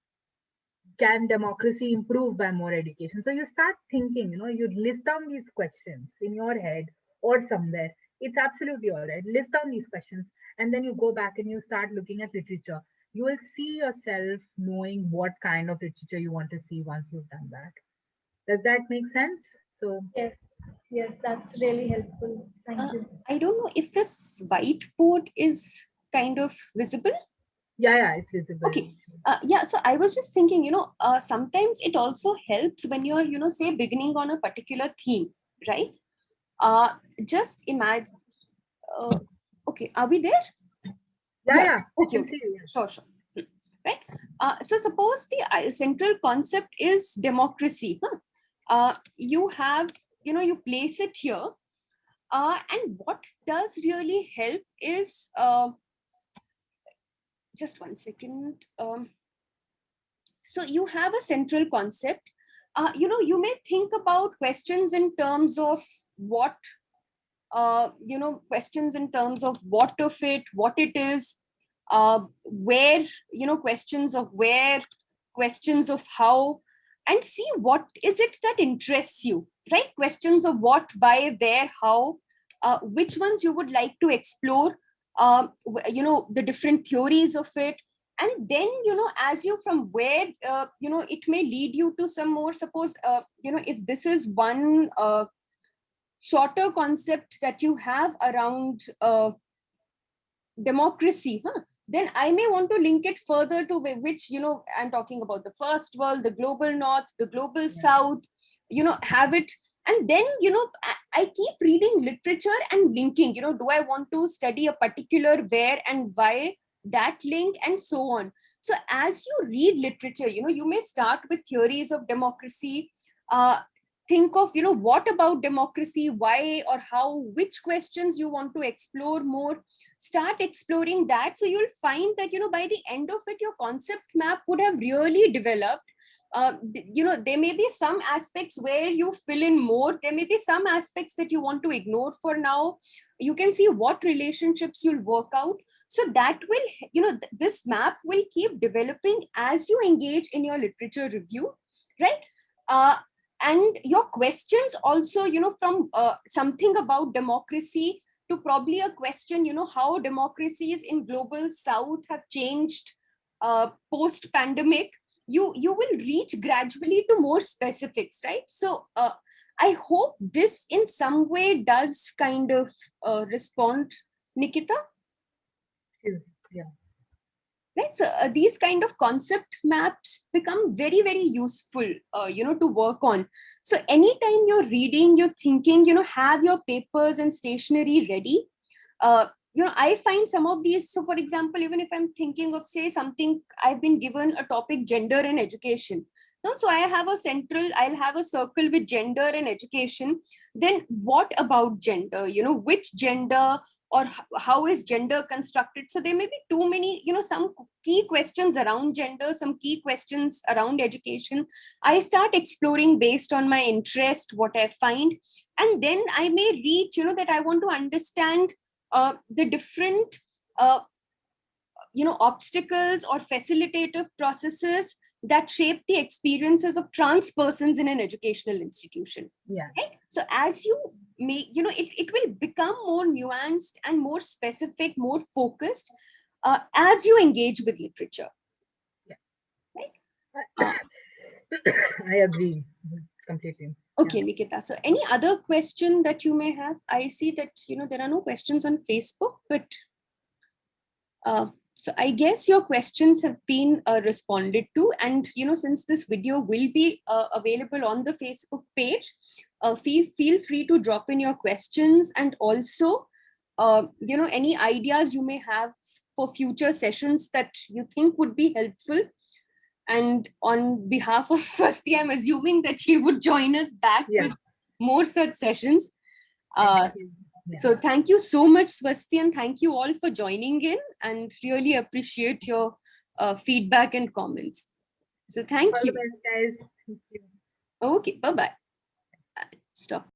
can democracy improve by more education? So you start thinking, you list down these questions in your head or somewhere. It's absolutely all right. List down these questions, and then you go back and you start looking at literature. you will see yourself knowing what kind of literature you want to see once you've done that. Does that make sense? So Yes, yes, that's really helpful. Thank you. I don't know if this whiteboard is kind of visible. yeah, it's visible. Okay. Yeah, so I was just thinking, sometimes it also helps when you're, say beginning on a particular theme, right? Just imagine, okay, are we there? Yeah, I Okay, can okay. see you. Yes. Sure. Right. So suppose the central concept is democracy. You have, you place it here. And what does really help is, just one second. So you have a central concept. You may think about questions in terms of what, questions in terms of what of it, what it is, where, questions of where, questions of how, and see what is it that interests you, right? Questions of what, why, where, how, which ones you would like to explore, the different theories of it. And then, as you from where, it may lead you to some more, suppose, if this is one shorter concept that you have around democracy, then I may want to link it further to which, I'm talking about the first world, the global north, the global south, have it. And then, I keep reading literature and linking, do I want to study a particular where and why, that link, and so on. So as you read literature, you may start with theories of democracy, think of, what about democracy, why or how, which questions you want to explore more, start exploring that. So you'll find that, by the end of it, your concept map would have really developed. There may be some aspects where you fill in more, there may be some aspects that you want to ignore for now. You can see what relationships you'll work out. So that will, this map will keep developing as you engage in your literature review, right? And your questions also, from something about democracy to probably a question, how democracies in global south have changed post pandemic, you will reach gradually to more specifics, right? So I hope this in some way does kind of respond, Nikita. Yeah. Right. So these kind of concept maps become very, very useful, to work on. So anytime you're reading, you're thinking, have your papers and stationery ready. I find some of these. So for example, even if I'm thinking of, say, something, I've been given a topic, gender and education. So I'll have a circle with gender and education. Then what about gender? Which gender, or how is gender constructed? So there may be too many, some key questions around gender, some key questions around education. I start exploring based on my interest, what I find. And then I may read, that I want to understand the different obstacles or facilitative processes that shape the experiences of trans persons in an educational institution. Yeah. Right? So as you make, it will become more nuanced and more specific, more focused, as you engage with literature. Yeah. Right? I agree completely. Okay, Yeah. Nikita. So any other question that you may have? I see that, there are no questions on Facebook, but so I guess your questions have been responded to. And, since this video will be available on the Facebook page, feel free to drop in your questions, and also, any ideas you may have for future sessions that you think would be helpful. And on behalf of Swasti, I'm assuming that she would join us back with more such sessions. So thank you so much, Swasti, and thank you all for joining in, and really appreciate your feedback and comments. So thank All you. the best, guys. Thank you. Okay, bye-bye. Stop.